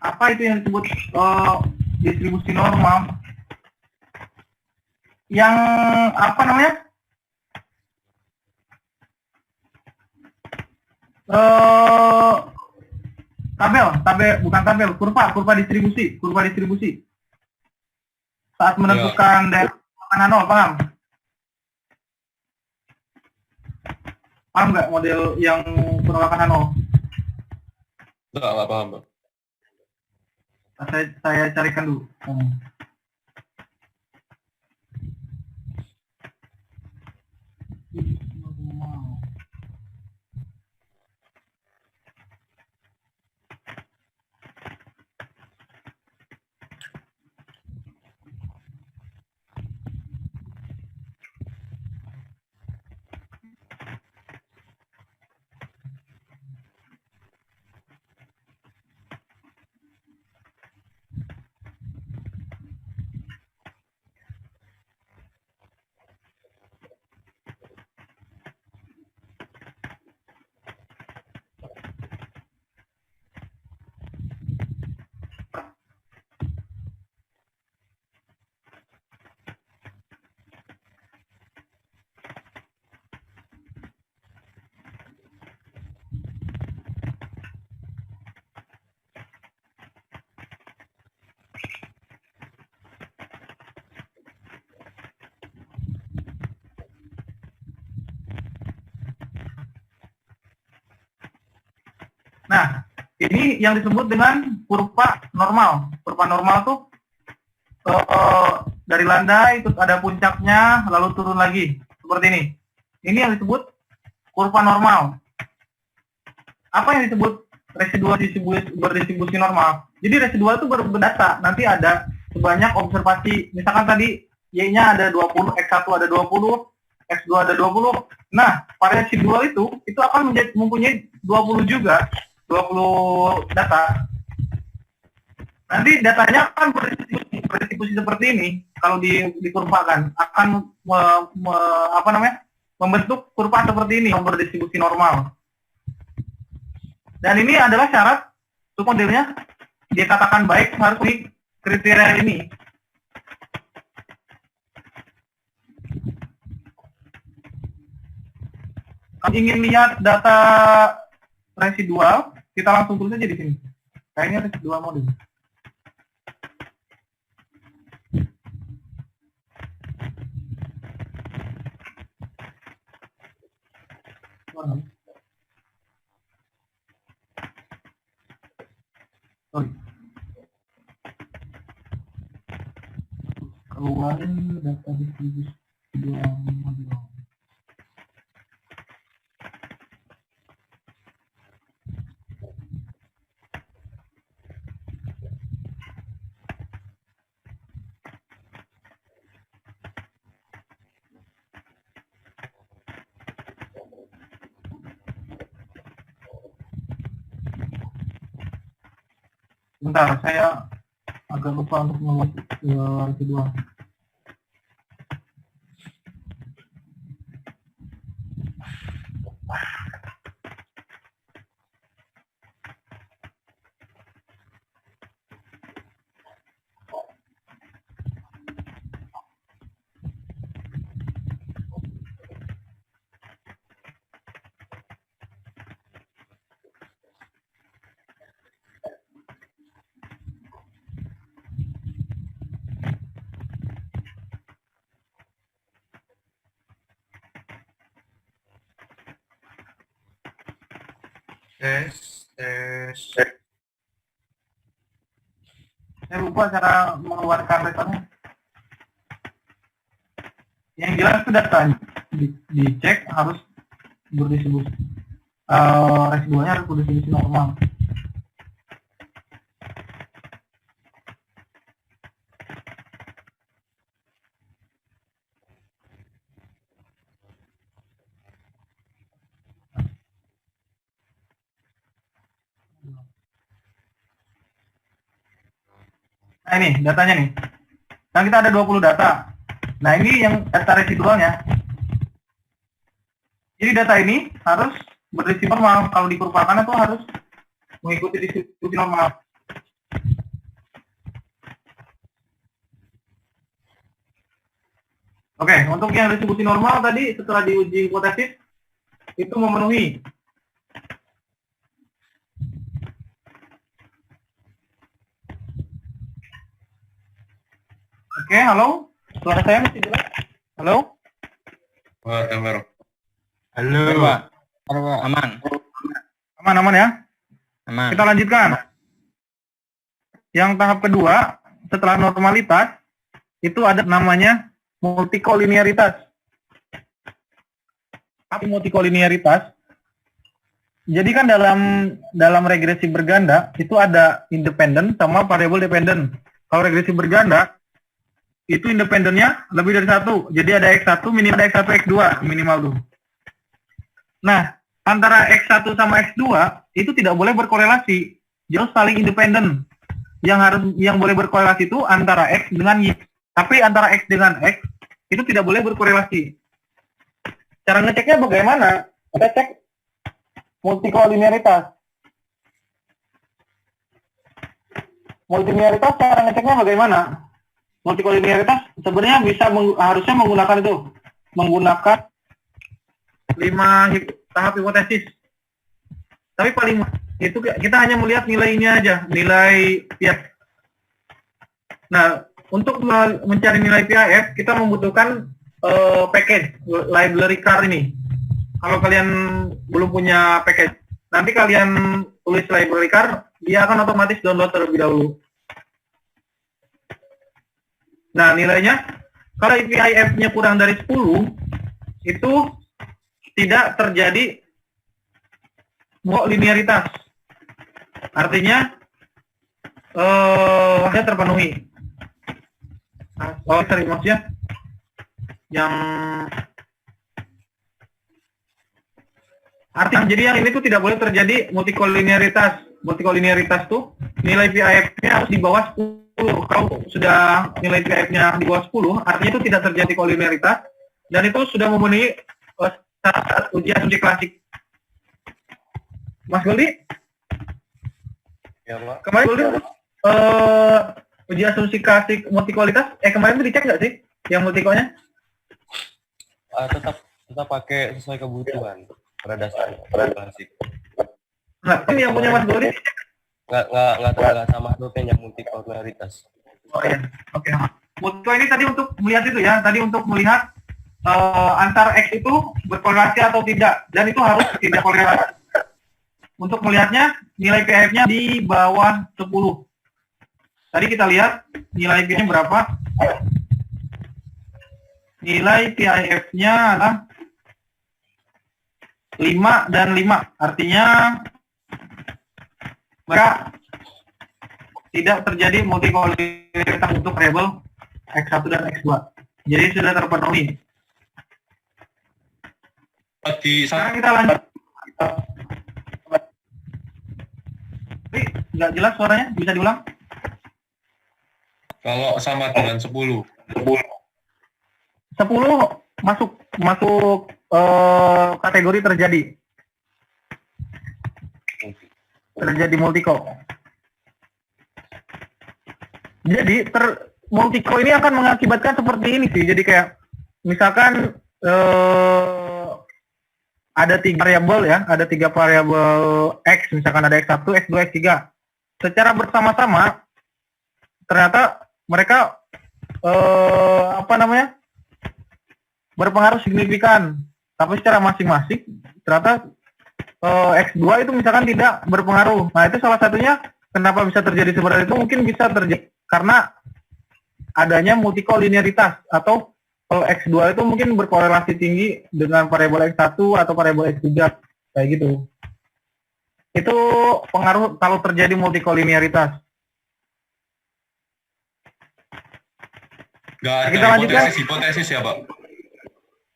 apa itu yang disebut distribusi normal? Yang apa namanya? Bukan tabel, kurva distribusi. Saat menentukan daerah penolakan nol, paham? Paham nggak model yang penolakan nol? Nggak paham, Pak. Saya carikan dulu. Nah, ini yang disebut dengan kurva normal. Kurva normal tuh dari landai, terus ada puncaknya, lalu turun lagi. Seperti ini. Ini yang disebut kurva normal. Apa yang disebut residual berdistribusi normal? Jadi residual itu berdata. Nanti ada sebanyak observasi. Misalkan tadi Y-nya ada 20, X1 ada 20, X2 ada 20. Nah, variasi dual itu akan mempunyai 20 juga. 20 data. Nanti datanya akan berdistribusi seperti ini. Kalau dikurvakan akan membentuk kurva seperti ini yang berdistribusi normal. Dan ini adalah syarat untuk modelnya dikatakan baik harus di kriteria ini. Kalau ingin lihat data residual, kita langsung tulis aja di sini. Kayaknya residual model. Sorry. Keluarin data distribusi residual model. Bentar, saya agak lupa untuk membuat kedua. Tes. Saya lupa cara mengeluarkan rekornya. Yang jelas itu datanya dicek harus berdistribusi. Residualnya harus berdistribusi normal. Nah ini datanya nih. Kan kita ada 20 data. Nah ini yang data residualnya. Jadi data ini harus berdistribusi normal. Kalau dikurvakan itu harus mengikuti distribusi normal. Oke, untuk yang distribusi normal tadi setelah diuji hipotesis itu memenuhi. Oke, halo? Suara saya masih jelas? Halo? Wah, Tamer. Halo, Pak. Halo, Pak. Aman. Aman-aman ya? Aman. Kita lanjutkan. Yang tahap kedua, setelah normalitas, itu ada namanya multikolinearitas. Apa multikolinearitas? Jadi kan dalam regresi berganda itu ada independen sama variabel dependen. Kalau regresi berganda itu independennya lebih dari satu. Jadi ada X1 minimal, ada X1 X2 minimal tuh. Nah, antara X1 sama X2 itu tidak boleh berkorelasi. Dia harus saling independen. Yang boleh berkorelasi itu antara X dengan Y. Tapi antara X dengan X itu tidak boleh berkorelasi. Cara ngeceknya bagaimana? Kita cek multikolinearitas. Multikolinearitas cara ngeceknya bagaimana? Multikolinearitas sebenarnya harusnya menggunakan itu. Menggunakan 5 tahap hipotesis. Tapi paling itu kita hanya melihat nilainya aja, nilai PIF. Nah, untuk mencari nilai PIF, kita membutuhkan package library car ini. Kalau kalian belum punya package, nanti kalian tulis library car, dia akan otomatis download terlebih dahulu. Nah, nilainya, kalau PIF-nya kurang dari 10, itu tidak terjadi linearitas. Artinya, hanya terpenuhi. Oh, sorry, maksudnya yang artinya jadi yang ini tuh tidak boleh terjadi multikolinearitas. Multikolinearitas tuh nilai PIF-nya harus di bawah 10. Kalau sudah nilai PIF-nya di bawah 10, artinya itu tidak terjadi kolinearitas dan itu sudah memenuhi syarat uji asumsi klasik. Mas Goldi? Ya, Pak. Kemarin Goldi uji asumsi klasik multikolitas, kemarin itu dicek nggak sih yang multikonya? Tetap pakai sesuai kebutuhan pada dasarnya klasik. Nah, ini yang punya Mas Goldi? Nggak sama domain yang multikolinearitas. Oh ya, oke. Multiko ini tadi untuk melihat itu ya, tadi untuk melihat antar X itu berkorelasi atau tidak, dan itu harus tidak korelasi. Untuk melihatnya, nilai PIF-nya di bawah 10. Tadi kita lihat nilai PIF-nya berapa. Nilai PIF-nya adalah 5 dan 5. Artinya mereka tidak terjadi multikolinearitas untuk variabel X1 dan X2. Jadi sudah terpenuhi. Sekarang kita lanjut. Nggak jelas suaranya, bisa diulang? Kalau sama dengan 10. 10 masuk kategori terjadi multiko. Jadi multiko ini akan mengakibatkan seperti ini sih. Jadi kayak misalkan ada 3 variabel ya, ada 3 variabel X, misalkan ada X1, X2, X3. Secara bersama-sama ternyata mereka berpengaruh signifikan. Tapi secara masing-masing ternyata X2 itu misalkan tidak berpengaruh. Nah, itu salah satunya kenapa bisa terjadi seperti itu, mungkin bisa terjadi karena adanya multikolinearitas atau kalau X2 itu mungkin berkorelasi tinggi dengan variabel X1 atau variabel X3 kayak gitu. Itu pengaruh kalau terjadi multikolinearitas. Nggak ada Kita lanjutkan. hipotesis ya, Pak?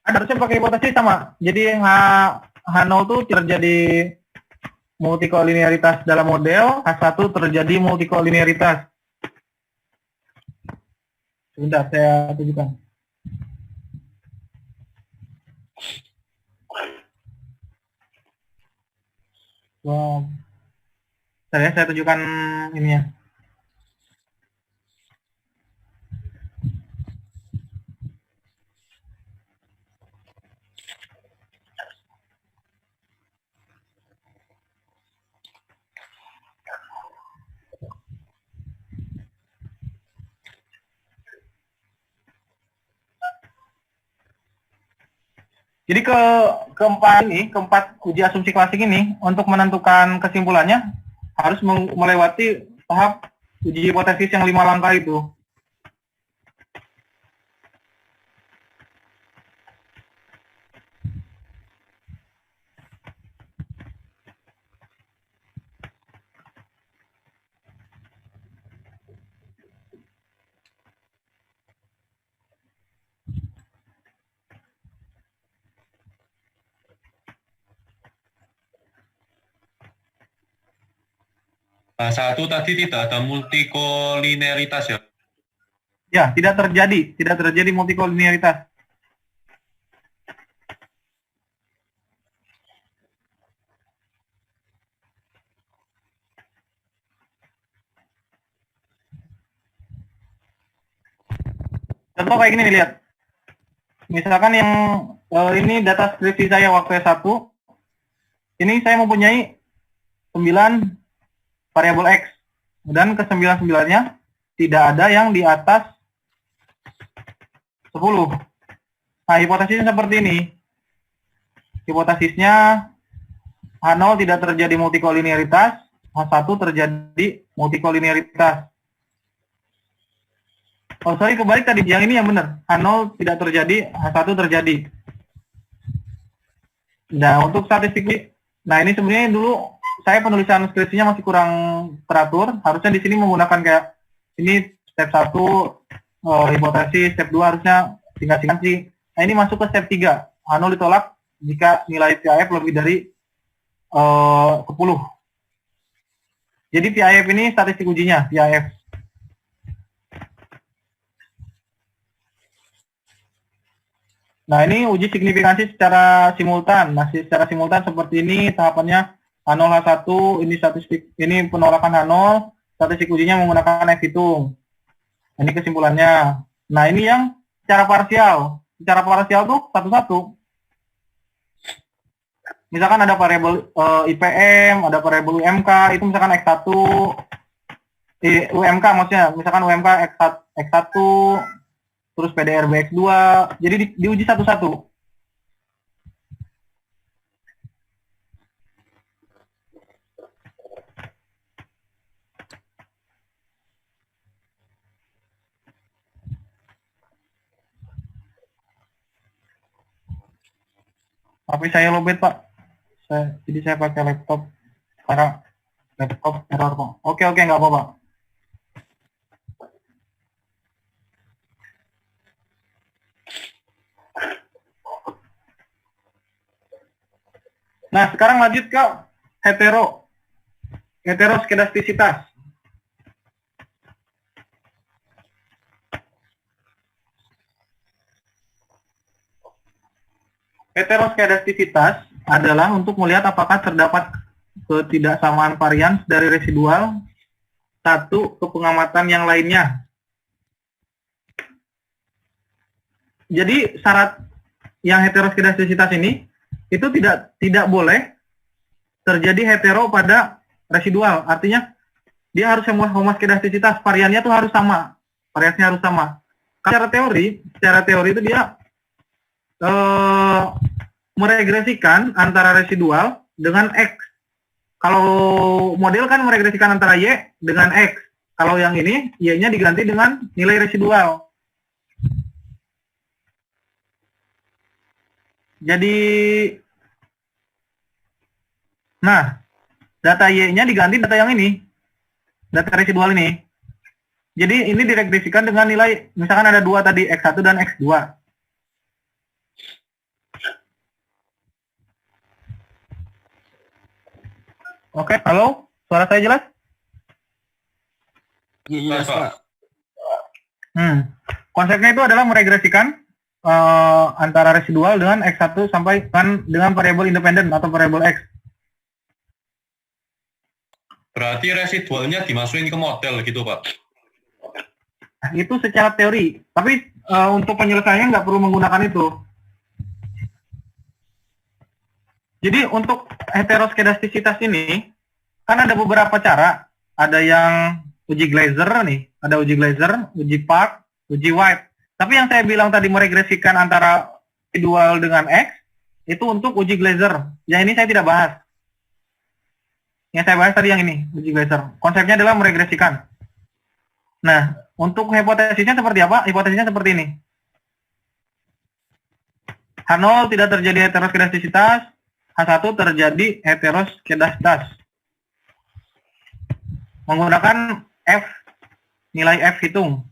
Ada, harusnya pakai hipotesis sama. Jadi H0 itu terjadi multikolinearitas dalam model, H1 terjadi multikolinearitas. Sebentar, saya tunjukkan. Wow. Saya tunjukkan ininya. Jadi keempat uji asumsi klasik ini untuk menentukan kesimpulannya harus melewati tahap uji hipotesis yang 5 langkah itu. Nah, satu tadi tidak ada multikolinearitas ya. Ya, tidak terjadi multikolinearitas. Contoh kayak gini nih, lihat. Misalkan yang ini data skripsi saya waktu S1. Ini saya mempunyai 9 variabel X. Dan ke 9-9-nya tidak ada yang di atas 10. Nah, hipotesisnya seperti ini. Hipotesisnya H0 tidak terjadi multikolinearitas, H1 terjadi multikolinearitas. Oh, sorry, kebalik tadi. Yang ini yang benar. H0 tidak terjadi, H1 terjadi. Nah, untuk statistik, nah ini sebenarnya dulu saya penulisan skripsinya masih kurang teratur. Harusnya di sini menggunakan kayak ini step 1 hipotesis, step 2 harusnya singkat-singkat sih. Nah, ini masuk ke step 3. H0 ditolak jika nilai PIF lebih dari 10. Jadi PIF ini statistik ujinya, PIF. Nah, ini uji signifikansi secara simultan. Nah, secara simultan seperti ini tahapannya H0, H1, ini statistik, ini penolakan H0, statistik ujinya menggunakan X hitung. Ini kesimpulannya. Nah, ini yang secara parsial. Secara parsial tuh satu-satu. Misalkan ada variabel IPM, ada variabel UMK, itu misalkan X1, UMK maksudnya, misalkan UMK X1, terus PDRB X2, jadi diuji satu-satu. Tapi saya lowbat, Pak. Jadi saya pakai laptop. Karena laptop error, Pak. Oke, nggak apa-apa. Nah, sekarang lanjut ke heteroskedastisitas. Heteroskedastisitas adalah untuk melihat apakah terdapat ketidaksamaan varians dari residual satu ke pengamatan yang lainnya. Jadi syarat yang heteroskedastisitas ini itu tidak boleh terjadi hetero pada residual. Artinya dia harus homoskedastisitas, variannya tuh harus sama, variasinya harus sama. Secara teori itu dia meregresikan antara residual dengan X. Kalau model kan meregresikan antara Y dengan X. Kalau yang ini, Y-nya diganti dengan nilai residual. Jadi, nah, data Y-nya diganti data yang ini. Data residual ini. Jadi, ini diregresikan dengan nilai, misalkan ada 2 tadi, X1 dan X2. Oke, halo? Suara saya jelas? Iya, jelas, Pak. Konsepnya itu adalah meregresikan antara residual dengan X1 sampai dengan variabel independen atau variabel X. Berarti residualnya dimasukin ke model gitu, Pak? Itu secara teori. Tapi untuk penyelesaiannya nggak perlu menggunakan itu. Jadi untuk heteroskedastisitas ini, kan ada beberapa cara. Ada yang uji Glaser nih, ada uji Glaser, uji Park, uji White. Tapi yang saya bilang tadi meregresikan antara residual dengan X, itu untuk uji Glaser. Yang ini saya tidak bahas. Yang saya bahas tadi yang ini, uji Glaser. Konsepnya adalah meregresikan. Nah, untuk hipotesisnya seperti apa? Hipotesisnya seperti ini. H0 tidak terjadi heteroskedastisitas, H1 terjadi heteroskedasitas. Menggunakan F, nilai F hitung.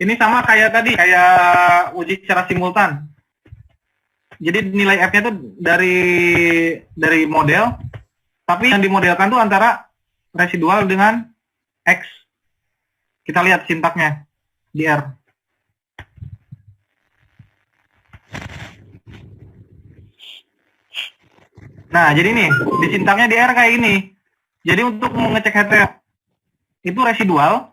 Ini sama kayak tadi, kayak uji secara simultan. Jadi nilai F-nya itu dari model, tapi yang dimodelkan itu antara residual dengan X. Kita lihat sintaknya di R. Nah, jadi nih, di sintaknya di R kayak ini. Jadi untuk mengecek hetero itu residual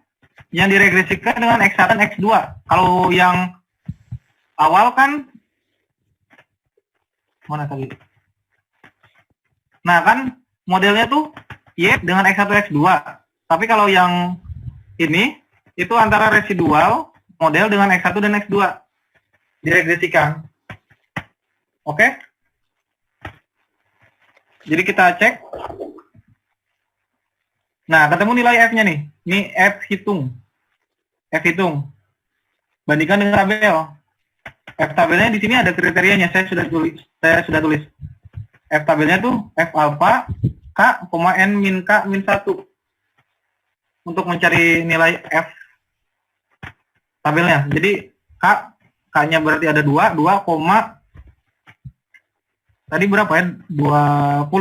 yang diregresikan dengan X1 dan X2. Kalau yang awal kan mana tadi? Nah, kan modelnya tuh Y dengan X1 X2. Tapi kalau yang ini itu antara residual model dengan X1 dan X2 diregresikan. Oke? Jadi kita cek. Nah, ketemu nilai F-nya nih. Ini F hitung. F hitung. Bandingkan dengan tabel. F tabelnya di sini ada kriterianya. Saya sudah tulis. F tabelnya tuh F alpha K, N min K min 1. Untuk mencari nilai F tabelnya. Jadi K-nya berarti ada 2 tadi berapa ya? 20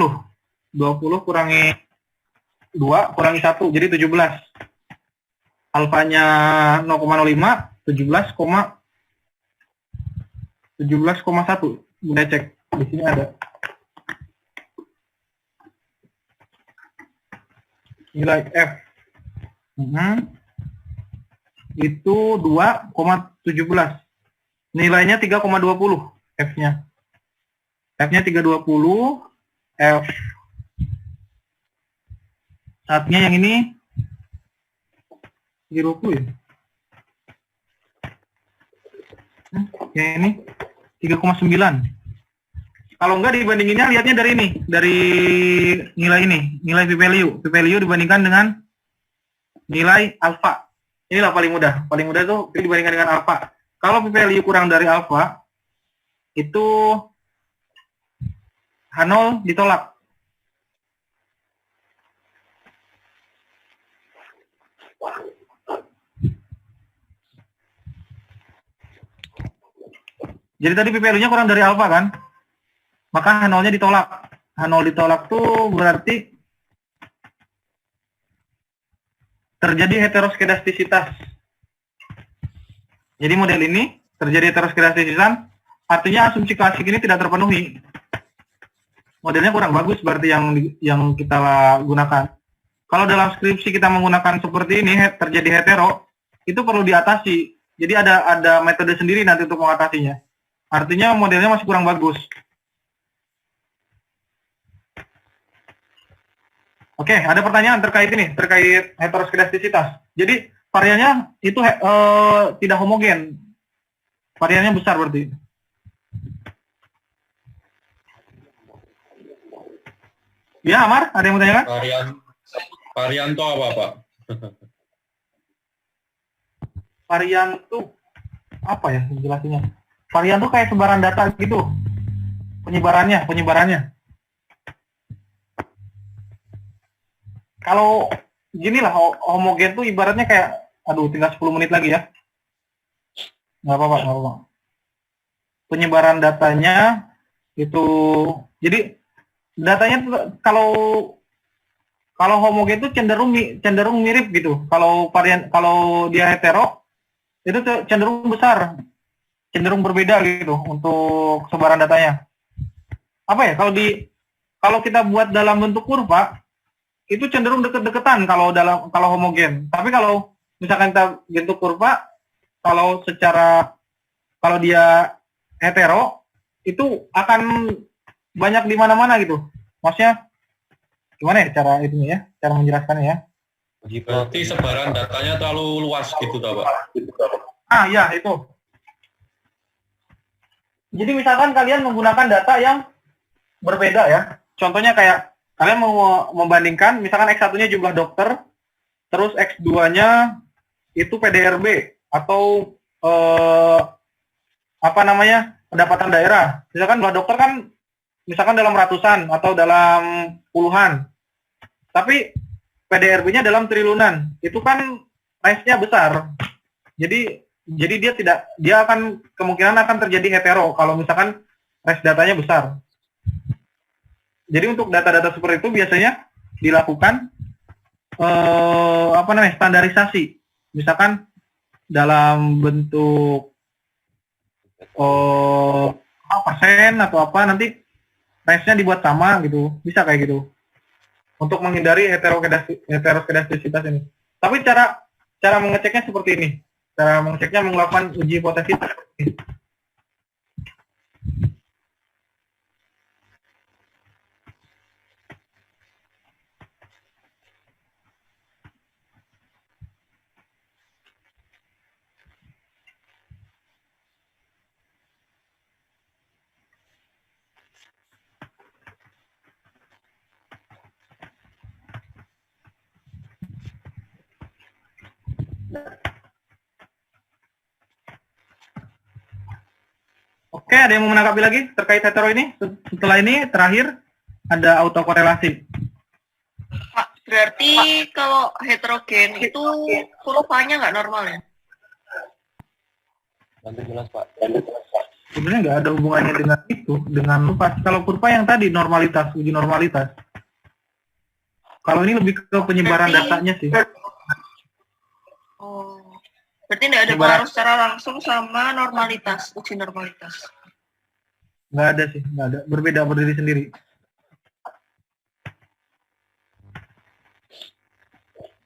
kurangi 2 kurangi 1, jadi 17. Alfanya 0,05, 17,1. Udah cek, di sini ada. Nilai F. Itu 2,17. Nilainya 3,20 F-nya. F-nya 320, F saatnya yang ini 320 ya? Yang ini 3,9. Kalau enggak dibandinginnya lihatnya dari ini, dari nilai ini, nilai p-value. P-value dibandingkan dengan nilai alpha. Inilah paling mudah. Paling mudah itu dibandingkan dengan alpha. Kalau p-value kurang dari alpha, itu H0 ditolak. Jadi tadi p-value-nya kurang dari alpha kan? Maka H0-nya ditolak. H0 ditolak tuh berarti terjadi heteroskedastisitas. Jadi model ini terjadi heteroskedastisitas, artinya asumsi klasik ini tidak terpenuhi. Modelnya kurang bagus berarti yang kita gunakan. Kalau dalam skripsi kita menggunakan seperti ini, terjadi hetero, itu perlu diatasi. Jadi ada metode sendiri nanti untuk mengatasinya. Artinya modelnya masih kurang bagus. Oke, ada pertanyaan terkait ini, terkait heteroskedastisitas. Jadi variannya itu tidak homogen. Variannya besar berarti. Ya, Amar, ada yang mau tanyakan? Varian itu apa, Pak? Varian itu apa ya jelasinnya? Varian itu kayak sebaran data gitu. Penyebarannya. Kalau gini lah, homogen tuh ibaratnya kayak, aduh tinggal 10 menit lagi ya. Nggak apa-apa. Penyebaran datanya itu, jadi datanya kalau homogen itu cenderung mirip gitu. Kalau dia hetero itu cenderung besar, cenderung berbeda gitu untuk sebaran datanya. Apa ya? Kalau kita buat dalam bentuk kurva itu cenderung deket-deketan kalau homogen. Tapi kalau misalkan kita bentuk kurva, kalau dia hetero itu akan banyak di mana-mana gitu. Maksudnya gimana ya cara menjelaskannya ya? Berarti sebaran datanya terlalu luas gitu, Pak. Ah ya itu. Jadi misalkan kalian menggunakan data yang berbeda ya. Contohnya kayak kalian mau membandingkan, misalkan X1-nya jumlah dokter, terus X2-nya itu PDRB atau apa namanya, pendapatan daerah. Misalkan jumlah dokter kan misalkan dalam ratusan atau dalam puluhan. Tapi PDRB-nya dalam triliunan. Itu kan range-nya besar. Jadi dia akan kemungkinan akan terjadi hetero kalau misalkan range datanya besar. Jadi untuk data-data seperti itu biasanya dilakukan standarisasi. Misalkan dalam bentuk persen atau apa, nanti range-nya dibuat sama gitu. Bisa kayak gitu. Untuk menghindari heteroskedastisitas ini. Tapi cara mengeceknya seperti ini. Cara mengeceknya melakukan uji hipotesis. Oke, ada yang mau menanggapi lagi terkait hetero ini? Setelah ini, terakhir, ada autokorelasi. Pak, berarti kalau heterogen itu kurvanya nggak normal ya? Nanti jelas Pak. Sebenarnya nggak ada hubungannya dengan itu, dengan lupa. Kalau kurva yang tadi, normalitas, uji normalitas. Kalau ini lebih ke penyebaran datanya sih. Oh, berarti nggak ada pengaruh secara langsung sama normalitas, uji normalitas. Nggak ada sih, nggak ada. Berbeda, berdiri sendiri.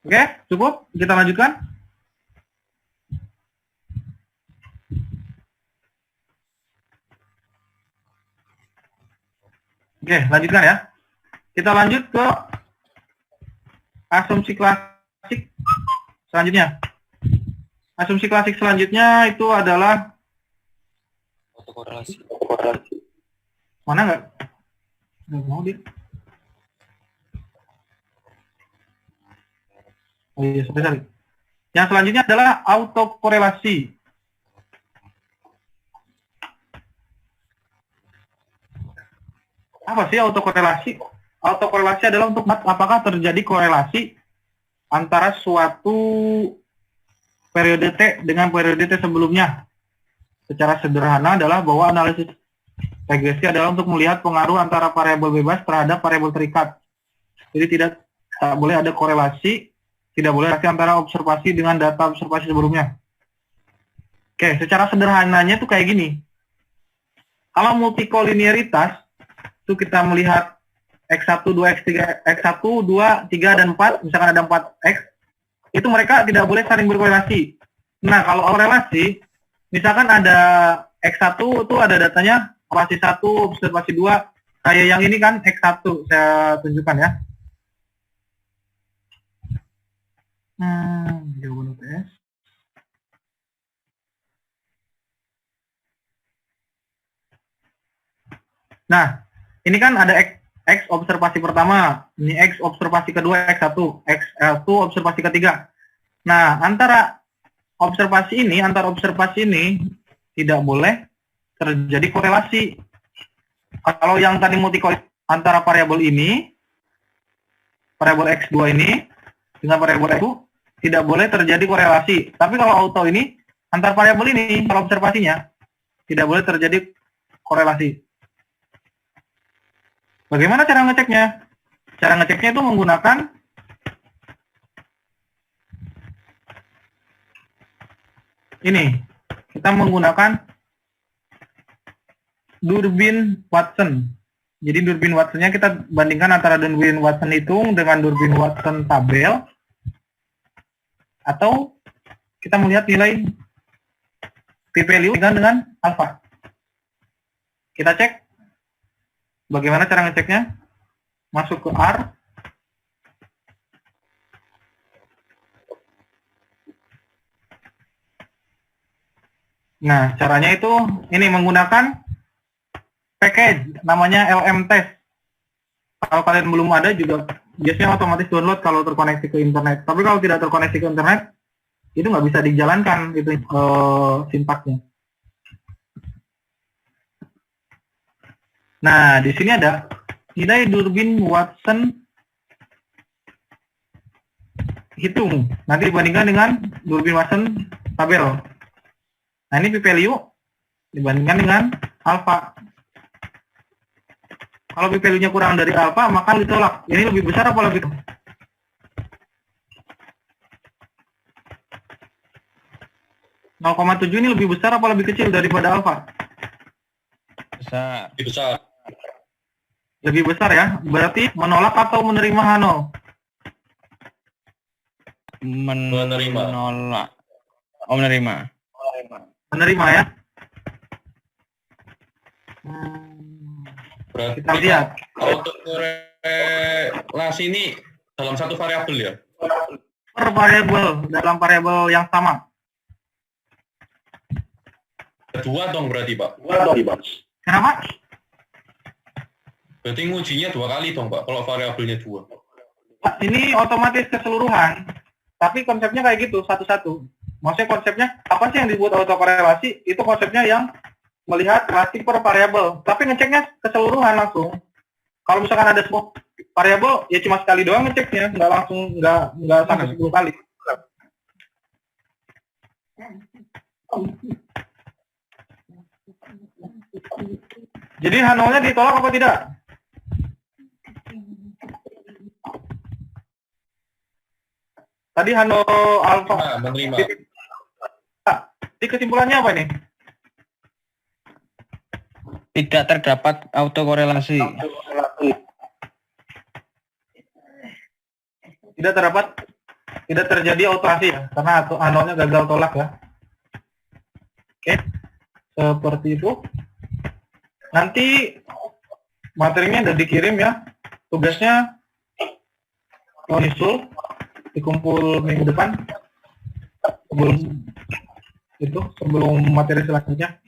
Oke, cukup. Kita lanjutkan. Oke, lanjutkan ya. Kita lanjut ke asumsi klasik selanjutnya. Asumsi klasik selanjutnya itu adalah Autokorelasi. mana nggak? Nggak mau dia. Oh iya, sorry. Yang selanjutnya adalah autokorelasi. Apa sih autokorelasi? Autokorelasi adalah untuk apakah terjadi korelasi antara suatu periode T dengan periode T sebelumnya. Secara sederhana adalah bahwa analisis regresi adalah untuk melihat pengaruh antara variabel bebas terhadap variabel terikat. Jadi tidak boleh ada korelasi, tidak boleh relasi antara observasi dengan data observasi sebelumnya. Oke, secara sederhananya tuh kayak gini. Kalau multikolinearitas, itu kita melihat X1, 2, X3, X1, 2, 3, dan 4, misalkan ada 4X, itu mereka tidak boleh saling berkorelasi. Nah, kalau korelasi, misalkan ada X1, itu ada datanya, observasi 1, observasi 2, kayak yang ini kan X1, saya tunjukkan ya. Jawaban UTS. Nah, ini kan ada X observasi pertama, ini X observasi kedua, X1, X1 observasi ketiga. Nah, antara observasi ini tidak boleh terjadi korelasi. Kalau yang tadi multikorelasi antara variabel ini, variabel X2 ini dengan variabel X2 tidak boleh terjadi korelasi. Tapi kalau auto ini antar variabel ini, kalau observasinya tidak boleh terjadi korelasi. Bagaimana cara ngeceknya? Cara ngeceknya itu menggunakan ini. Kita menggunakan Durbin Watson. Jadi Durbin Watson-nya kita bandingkan antara Durbin Watson hitung dengan Durbin Watson tabel. Atau kita melihat nilai p-value dengan alpha. Kita cek. Bagaimana cara ngeceknya? Masuk ke R. Nah, caranya itu ini menggunakan package namanya LM test. Kalau kalian belum ada juga biasanya otomatis download kalau terkoneksi ke internet. Tapi kalau tidak terkoneksi ke internet, itu nggak bisa dijalankan itu sintaksnya. Nah, di sini ada nilai Durbin Watson hitung. Nanti dibandingkan dengan Durbin Watson tabel. Nah, ini p-value dibandingkan dengan alpha. Kalau p-value-nya kurang dari alpha, maka ditolak. Ini lebih besar apa lebih kecil? .7 ini lebih besar apa lebih kecil daripada alpha? Besar. Lebih besar. Lebih besar ya. Berarti menolak atau menerima H0? Menerima. Menolak. Oh, menerima. Menerima ya. Berarti Kita lihat. autokorelasi ini dalam satu variabel ya? Per variabel, dalam variabel yang sama. Dua dong berarti, Pak. Kenapa? Berarti ngujinya 2 kali dong, Pak, kalau variabelnya 2. Ini otomatis keseluruhan. Tapi konsepnya kayak gitu, satu-satu. Maksudnya konsepnya, apa sih yang dibuat autokorelasi? Itu konsepnya yang melihat relasi per variabel. Tapi ngeceknya keseluruhan langsung. Kalau misalkan ada semua variabel, ya cuma sekali doang ngeceknya. Nggak langsung, nggak sampai 10 kali. Jadi H0-nya ditolak apa tidak? Tadi H0 alpha. Nah, menerima. Jadi kesimpulannya apa nih? Tidak terdapat autokorelasi. Tidak terjadi autokorelasi ya, karena H0-nya gagal tolak ya. Oke, seperti itu. Nanti materinya udah dikirim ya. Tugasnya nyusul dikumpul minggu depan sebelum materi selanjutnya.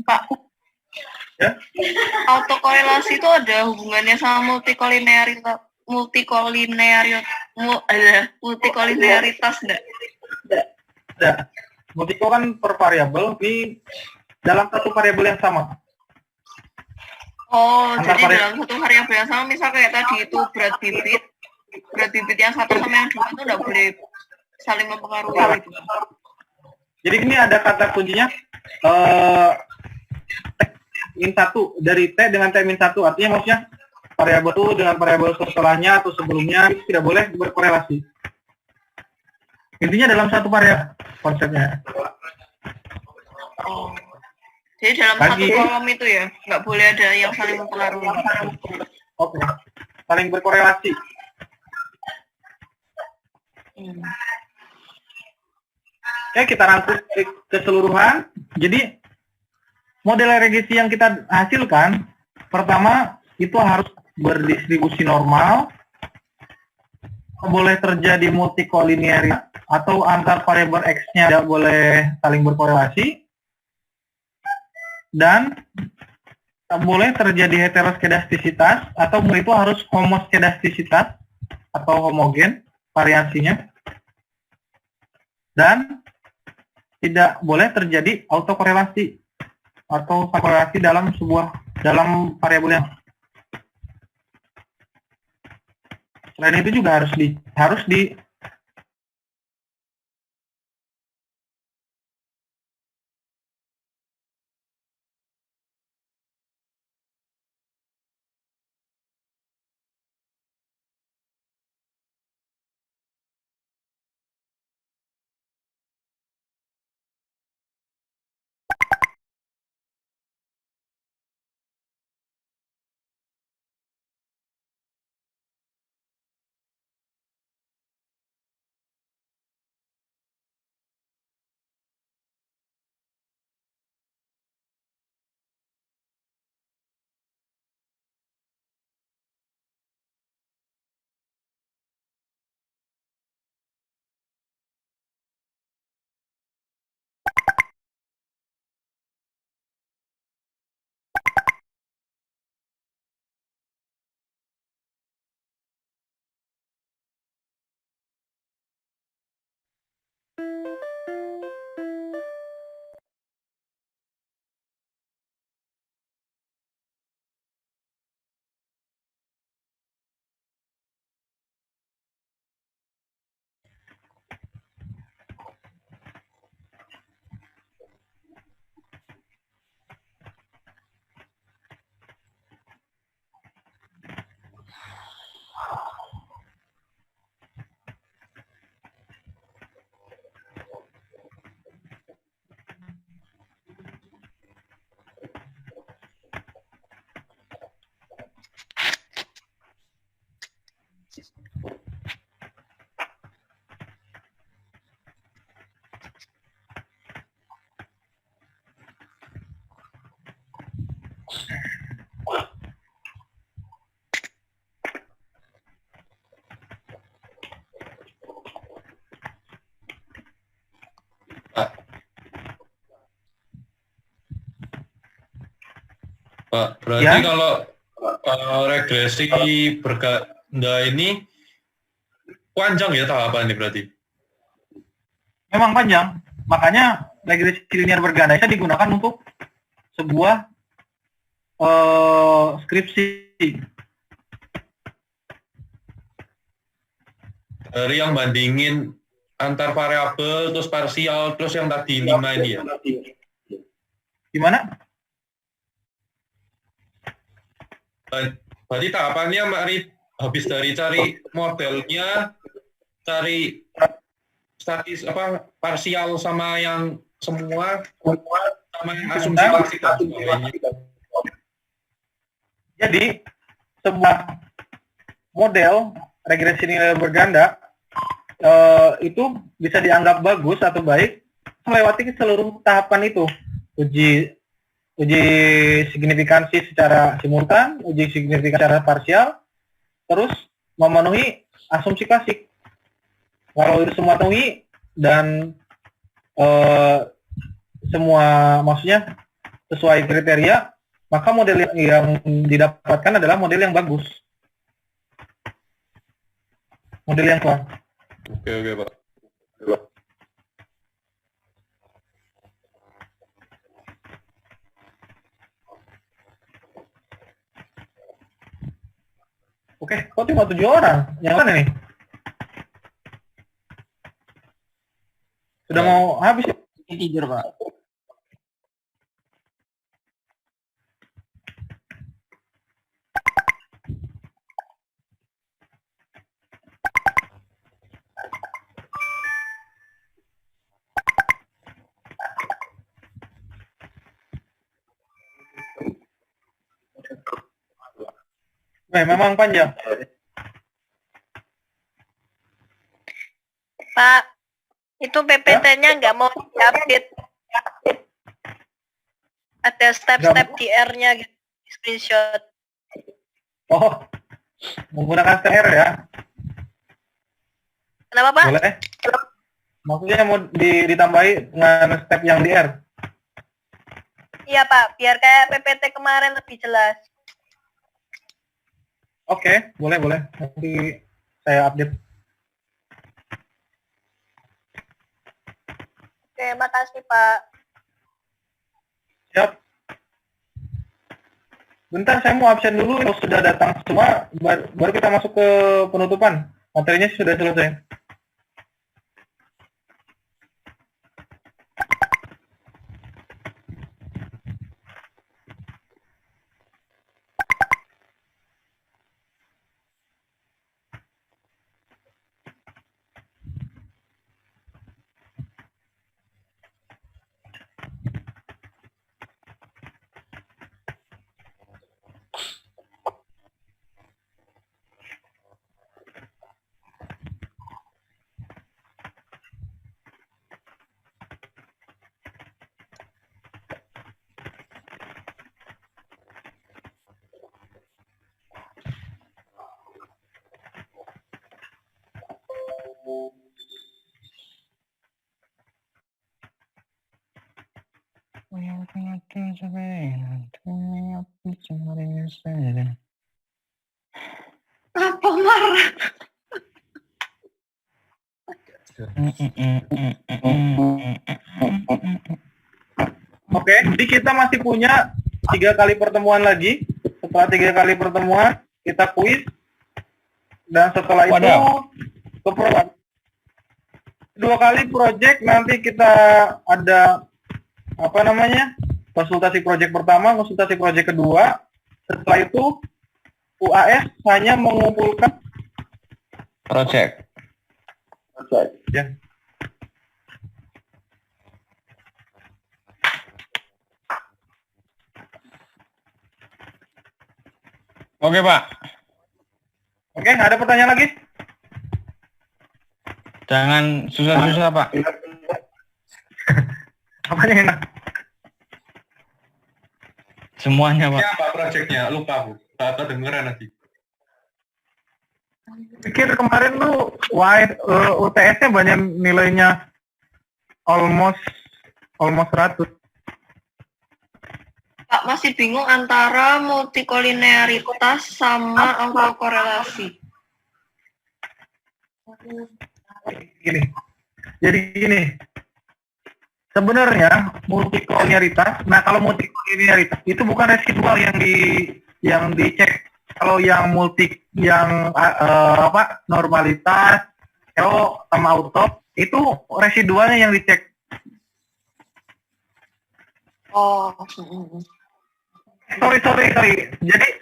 Pak, Ya, autokorelasi itu ada hubungannya sama multikolinearitas enggak? ada. Multiko kan per variabel ini dalam satu variabel yang sama. Oh, Antar jadi variabel. dalam satu variabel yang sama, misal kayak tadi itu berat bibit yang satu sama yang dua itu nggak boleh saling mempengaruhi gitu. Jadi ini ada kata kuncinya min 1 dari T dengan T min 1, artinya maksudnya variabel itu dengan variabel setelahnya atau sebelumnya itu tidak boleh berkorelasi. Intinya dalam satu variabel konsepnya. Oh. Jadi dalam satu kolom itu ya, nggak boleh ada yang saling mempengaruhi. Oke, saling berkorelasi. Oke, kita rangkum keseluruhan. Jadi model regresi yang kita hasilkan, pertama itu harus berdistribusi normal, boleh terjadi multikolinearitas atau antar variabel X-nya tidak boleh saling berkorelasi, dan tak boleh terjadi heteroskedastisitas atau itu harus homoskedastisitas atau homogen variasinya, dan tidak boleh terjadi autokorelasi atau korelasi dalam variabel yang. Selain itu juga harus di Pak, berarti Ya. kalau regresi berganda ini panjang ya tahapannya berarti? Memang panjang, makanya regresi linear berganda itu digunakan untuk sebuah skripsi. Dari yang bandingin antar variabel, terus parsial, terus yang tadi 5 ini ya? Gimana? Berarti tahapannya habis dari cari modelnya, cari statis parsial sama yang semua sama yang asumsi pasti dan sebagainya. Jadi sebuah model regresi nilai berganda itu bisa dianggap bagus atau baik melewati seluruh tahapan itu. Uji signifikansi secara simultan, uji signifikansi secara parsial, terus memenuhi asumsi klasik. Kalau itu semua penuhi dan semua maksudnya sesuai kriteria, maka model yang didapatkan adalah model yang bagus. Model yang kuat. Oke, Pak. Oke, kok cuma 7 orang? Yang mana nih? Sudah mau habis ya? Tidur, Pak. Memang panjang. Pak, itu PPT-nya nggak mau diupdate. Ada step-step di R-nya gitu, di screenshot. Oh, menggunakan TR ya? Kenapa, Pak? Boleh? Maksudnya mau ditambahi dengan step yang di R? Iya, Pak, biar kayak PPT kemarin lebih jelas. Oke, boleh. Nanti saya update. Oke, makasih, Pak. Siap. Bentar, saya mau absen dulu. Kalau sudah datang semua, baru kita masuk ke penutupan. Materinya sudah selesai. Apa marah? Oke, jadi kita masih punya 3 kali pertemuan lagi. Setelah 3 kali pertemuan, kita kuis. Dan setelah itu, ke 2 kali project, nanti kita ada, konsultasi project pertama, konsultasi project kedua. Setelah itu, UAS hanya mengumpulkan Project. ya. Oke, Pak. Oke, ada pertanyaan lagi? Jangan susah-susah, Pak. Apanya yang enak? Semuanya, Pak. Siapa proyeknya? Lupa aku. Tak kedengeran lagi. Pikir kemarin lu UTS-nya banyak nilainya almost 100. Pak masih bingung antara multikolinearitas sama autokorelasi. Gini. Jadi gini. Sebenarnya multikolinearitas, nah kalau multikolinearitas itu bukan residual yang dicek. Kalau yang normalitas, kalau sama auto itu residualnya yang dicek. Oh. Sorry.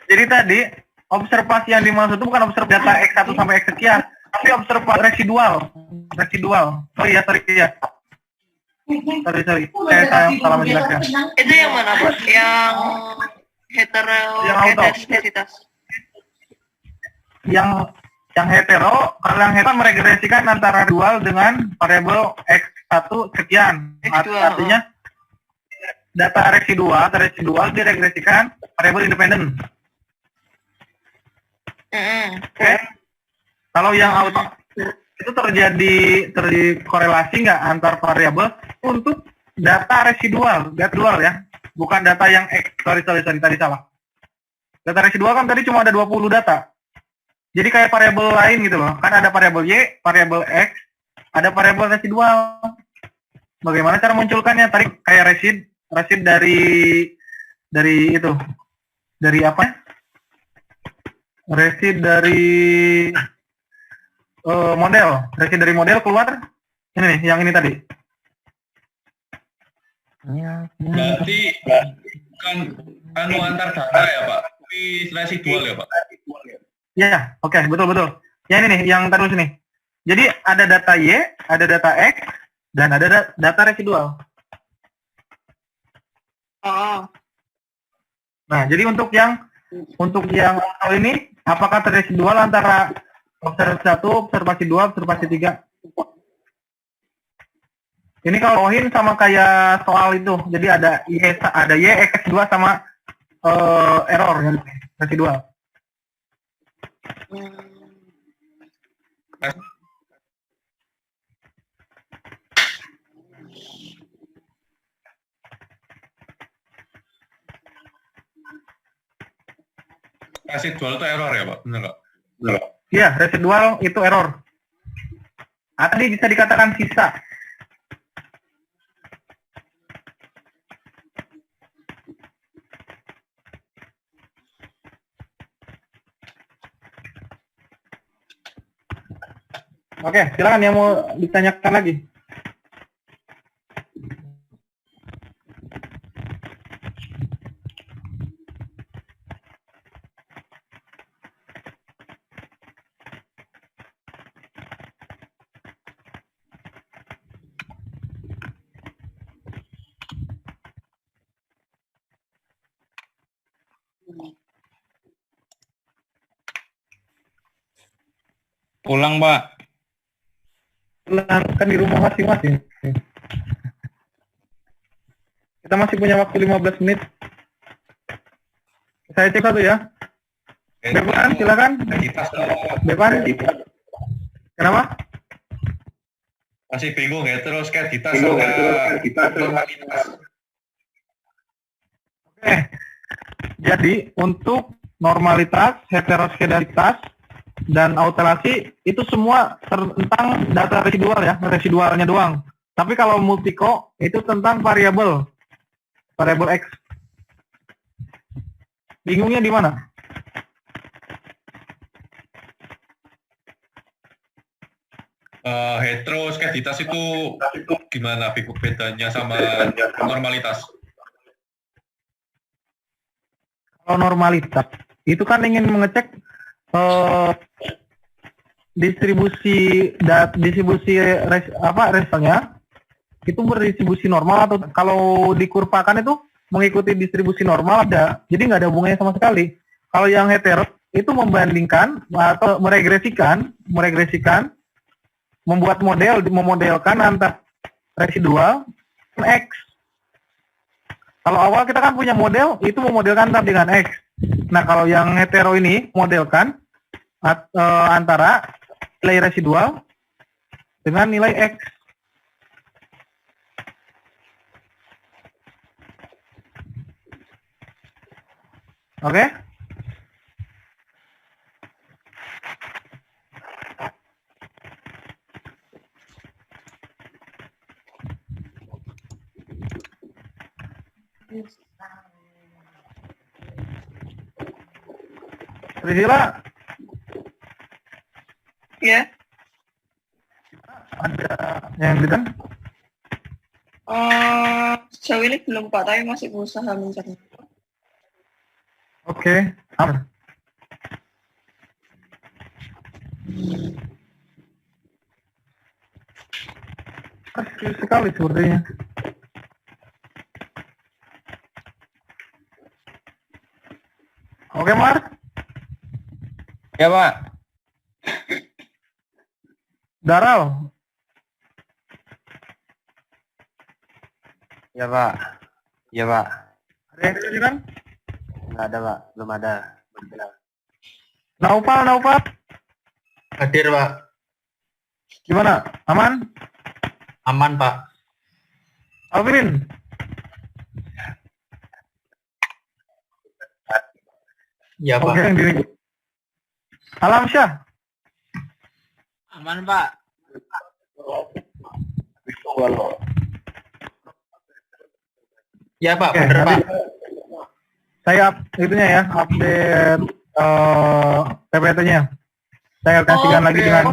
Jadi tadi observasi yang dimaksud itu bukan observasi data X1 sampai X sekian, tapi observasi residual. Sorry ya. Sorry. Saya salah menjelaskan. Itu yang mana, Pak? Yang heterogeneisitas. Yang hetero, kalau yang hetero meregresikan antara dual dengan variabel X1 sekian. Artinya data residual diregresikan variabel independen. Oke. Kalau yang auto itu terjadi korelasi nggak antar variabel untuk data residual ya, bukan data yang X. Sorry, tadi salah. Data residual kan tadi cuma ada 20 data. Jadi kayak variabel lain gitu loh. Kan ada variabel Y, variabel X, ada variabel residual. Bagaimana cara munculkannya? Tadi kayak resid dari itu. Dari apa? Resid dari model. Resid dari model keluar ini nih, yang ini tadi. Berarti kan antar data ya, Pak? Tapi residual ya, Pak? Ya, oke, betul. Ya ini nih, yang terus nih. Jadi ada data Y, ada data X, dan ada data residual. Oh. Nah, jadi untuk yang auto ini, apakah terresidual antara observasi 1, observasi 2, observasi 3? Ini kalau Ohin sama kayak soal itu. Jadi ada Y, X2 sama error, ya, residual. Residual itu error ya, Pak? Benar nggak? Iya, residual itu error. Tadi bisa dikatakan sisa. Oke, silakan yang mau ditanyakan lagi. Pulang, Pak. Kan di rumah masing-masing. Kita masih punya waktu 15 menit. Saya cek satu ya. Bepan, silakan. Bepan. Kenapa? Masih bingung ya, terus kayak kita normalitas. Oke. Jadi untuk normalitas, heteroskedalitas, dan autelasi itu semua tentang data residual ya, residualnya doang. Tapi kalau multiko itu tentang variabel X. Bingungnya di mana? Heteroskedalitas itu gimana bedanya sama normalitas? Kalau normalitas itu kan ingin mengecek distribusi responnya itu berdistribusi normal atau kalau dikurvakan itu mengikuti distribusi normal ada, jadi nggak ada hubungannya sama sekali. Kalau yang hetero itu membandingkan atau meregresikan, membuat model, memodelkan antara residual dan X. Kalau awal kita kan punya model, itu memodelkan dengan X. Nah, kalau yang hetero ini modelkan antara nilai residual dengan nilai X. Oke? Priscilla, Ya. ada yang bilang? Sejauh ini belum Pak, tapi masih berusaha mencari. Oke, aman. Kecil sekali sepertinya. Oke, Mar. Ya, Pak. Daral. Ya Pak. Ya Pak. Ada yang ditunjukkan? Nggak ada Pak. Belum ada. Naufal. Hadir, Pak. Gimana? Aman? Aman, Pak. Alvin? Ya, Pak. Oke, yang diri. Alamsyah? Aman, Pak. Ya, Pak. Oke, Bener, Pak. nanti saya itunya ya, update PPT-nya. Saya kasihkan lagi dengan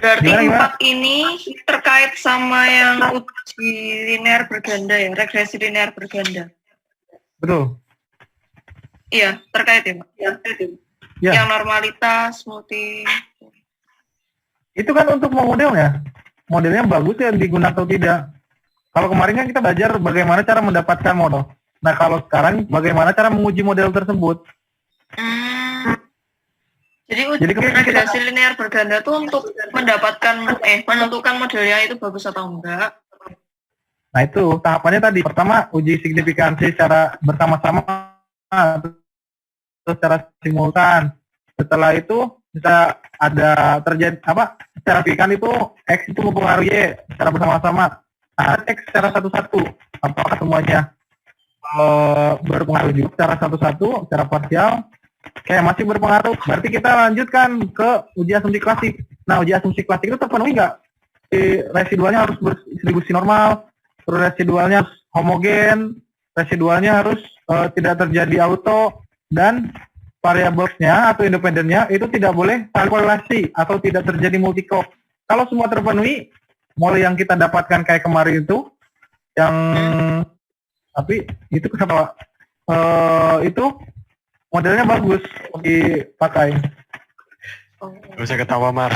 Berarti Gimana? 4 ini terkait sama yang uji linear berganda ya, regresi linear berganda. Betul. Iya, terkait ya, Pak. Ya. Yang normalitas, multi. Itu kan untuk memodelnya. Modelnya bagus ya digunakan atau tidak. Kalau kemarin kan kita belajar bagaimana cara mendapatkan model. Nah, kalau sekarang bagaimana cara menguji model tersebut. Jadi uji Jadi kemudian kita- regresi linear berganda itu untuk menentukan modelnya itu bagus atau enggak. Nah, itu tahapannya tadi. Pertama, uji signifikansi secara bersama-sama, terus secara simultan. Setelah itu bisa ada terjadi secara signifikan itu X itu mempengaruhi Y secara bersama-sama. Nah, X secara satu-satu, apakah semuanya berpengaruh juga secara satu-satu, secara parsial? Kayak masih berpengaruh, berarti kita lanjutkan ke uji asumsi klasik. Nah, uji asumsi klasik itu terpenuhi nggak? Residualnya harus berdistribusi normal, terus residualnya harus homogen, residualnya harus tidak terjadi auto, dan variabelnya atau independennya itu tidak boleh saling korelasi atau tidak terjadi multi-cop. Kalau semua terpenuhi, mulai yang kita dapatkan kayak kemarin itu, yang tapi itu kenapa itu modelnya bagus dipakai. Gak usah ketawa, Mar.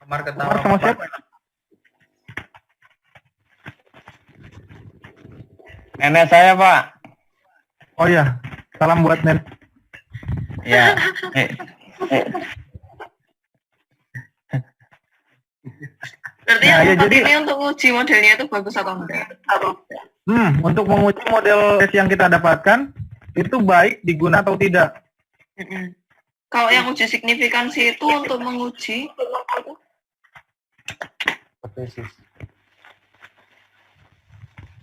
Kamar ketawa. Mar sama siapa? Nenek saya, Pak. Oh iya, salam buat Nen. Ya. Berarti Nah, yang ya, 4 jadi- ini untuk uji modelnya itu bagus atau enggak? Untuk menguji model tes yang kita dapatkan itu baik digunakan atau tidak. Kalau yang uji signifikansi itu untuk menguji Hipotesis.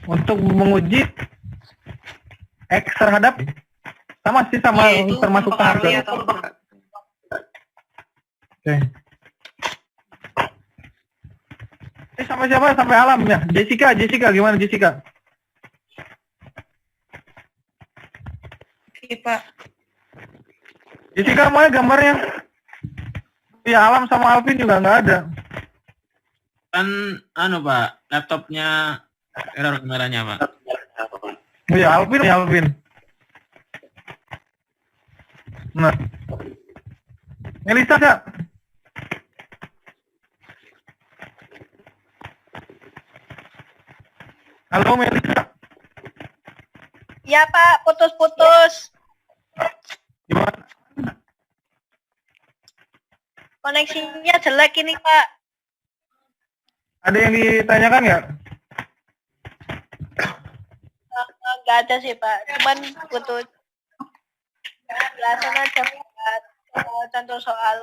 Untuk menguji X terhadap sama sih sama Y itu termasuk mempengaruhi harga. atau enggak. Oke. Ini sampai siapa? Sampai Alam ya. Jessica gimana Jessica? Oke, Pak. Jessica mau gambarnya? Ya Alam sama Alvin juga nggak ada. Kan Pak, laptopnya error kameranya, Pak. Ya Alvin. Nah. Melisa ya? Halo Melisa, Ya Pak, putus-putus. gimana? Koneksinya jelek ini Pak. Ada yang ditanyakan nggak? Nggak ada sih Pak, cuman butuh penjelasan aja Pak. Contoh soal.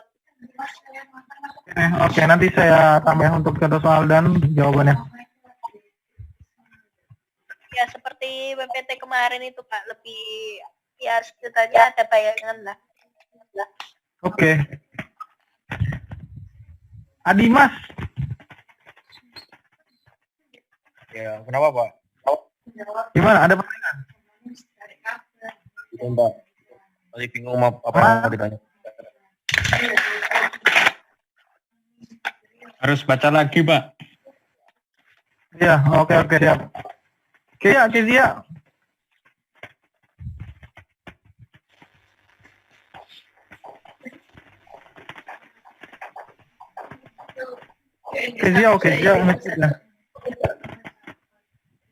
Oke, nanti saya tambah untuk contoh soal dan jawabannya. Ya seperti PPT kemarin itu Pak, lebih ya setidaknya ada bayangan lah. Oke. Adimas, Ya, kenapa Pak? gimana? Ada pertanyaan? Itu Mbak. Tadi bingung apa yang mau ditanya. Harus baca lagi, Pak. Iya, oke, siap. Kezia. Kezia,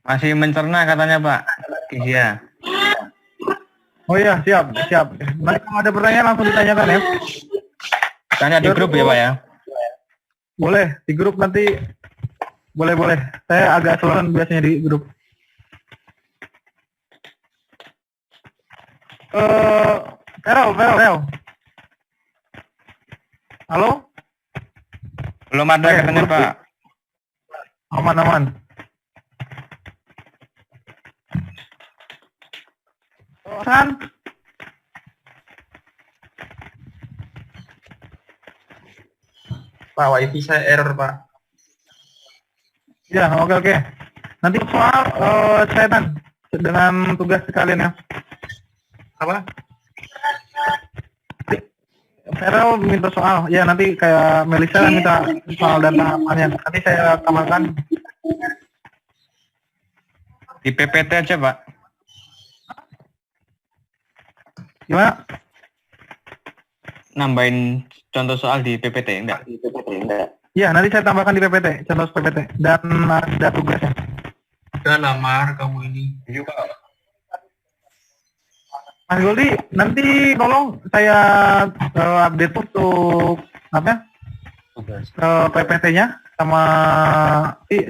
Masih mencerna katanya, Pak. Iya. Oh iya, siap. Nanti kalau ada pertanyaan langsung ditanyakan ya. Tanya di grup ya, Pak ya. Boleh, di grup nanti. Boleh. Saya agak slowan biasanya di grup. Vero. Halo? Belum ada katanya, Pak. Aman. San? Pak, wifi saya error, Pak. Ya, oke. Nanti soal saya dengan tugas sekalian ya. Apa? Vero minta soal, ya nanti kayak Melisa minta soal dan tahapannya. Nanti saya tambahkan. Di PPT aja, Pak. Gimana? Nambahin contoh soal di PPT, enggak? Ya, nanti saya tambahkan di PPT, contoh PPT dan ada tugasnya. Udah lamar kamu ini. Iya Pak. Mas Goldi, nanti tolong saya update untuk apa? Tugas. PPT-nya sama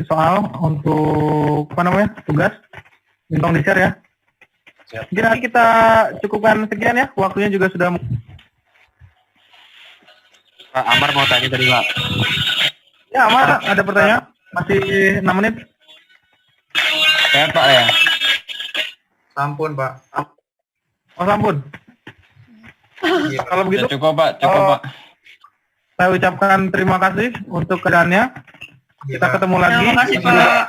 soal untuk apa namanya? Tugas. Tolong di-share ya. Siap. Mungkin nanti kita cukupkan sekian ya. Waktunya juga sudah. Pak Amar mau tanya tadi, Pak. Ya, Amar, ada pertanyaan? Masih 6 menit. Ya, Pak ya. Sampun, Pak. Oh, ampun. Iya, Kalau begitu, Cukup, Pak. Pak. saya ucapkan terima kasih untuk kedatangannya. Kita ketemu lagi. Terima kasih Pak.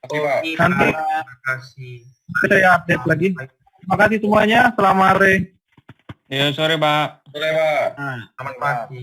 Oke, Nanti terima kasih. saya update lagi. Terima kasih semuanya. Selamat sore. Ya, sore, Pak. Boleh Pak. Nah. Selamat pagi.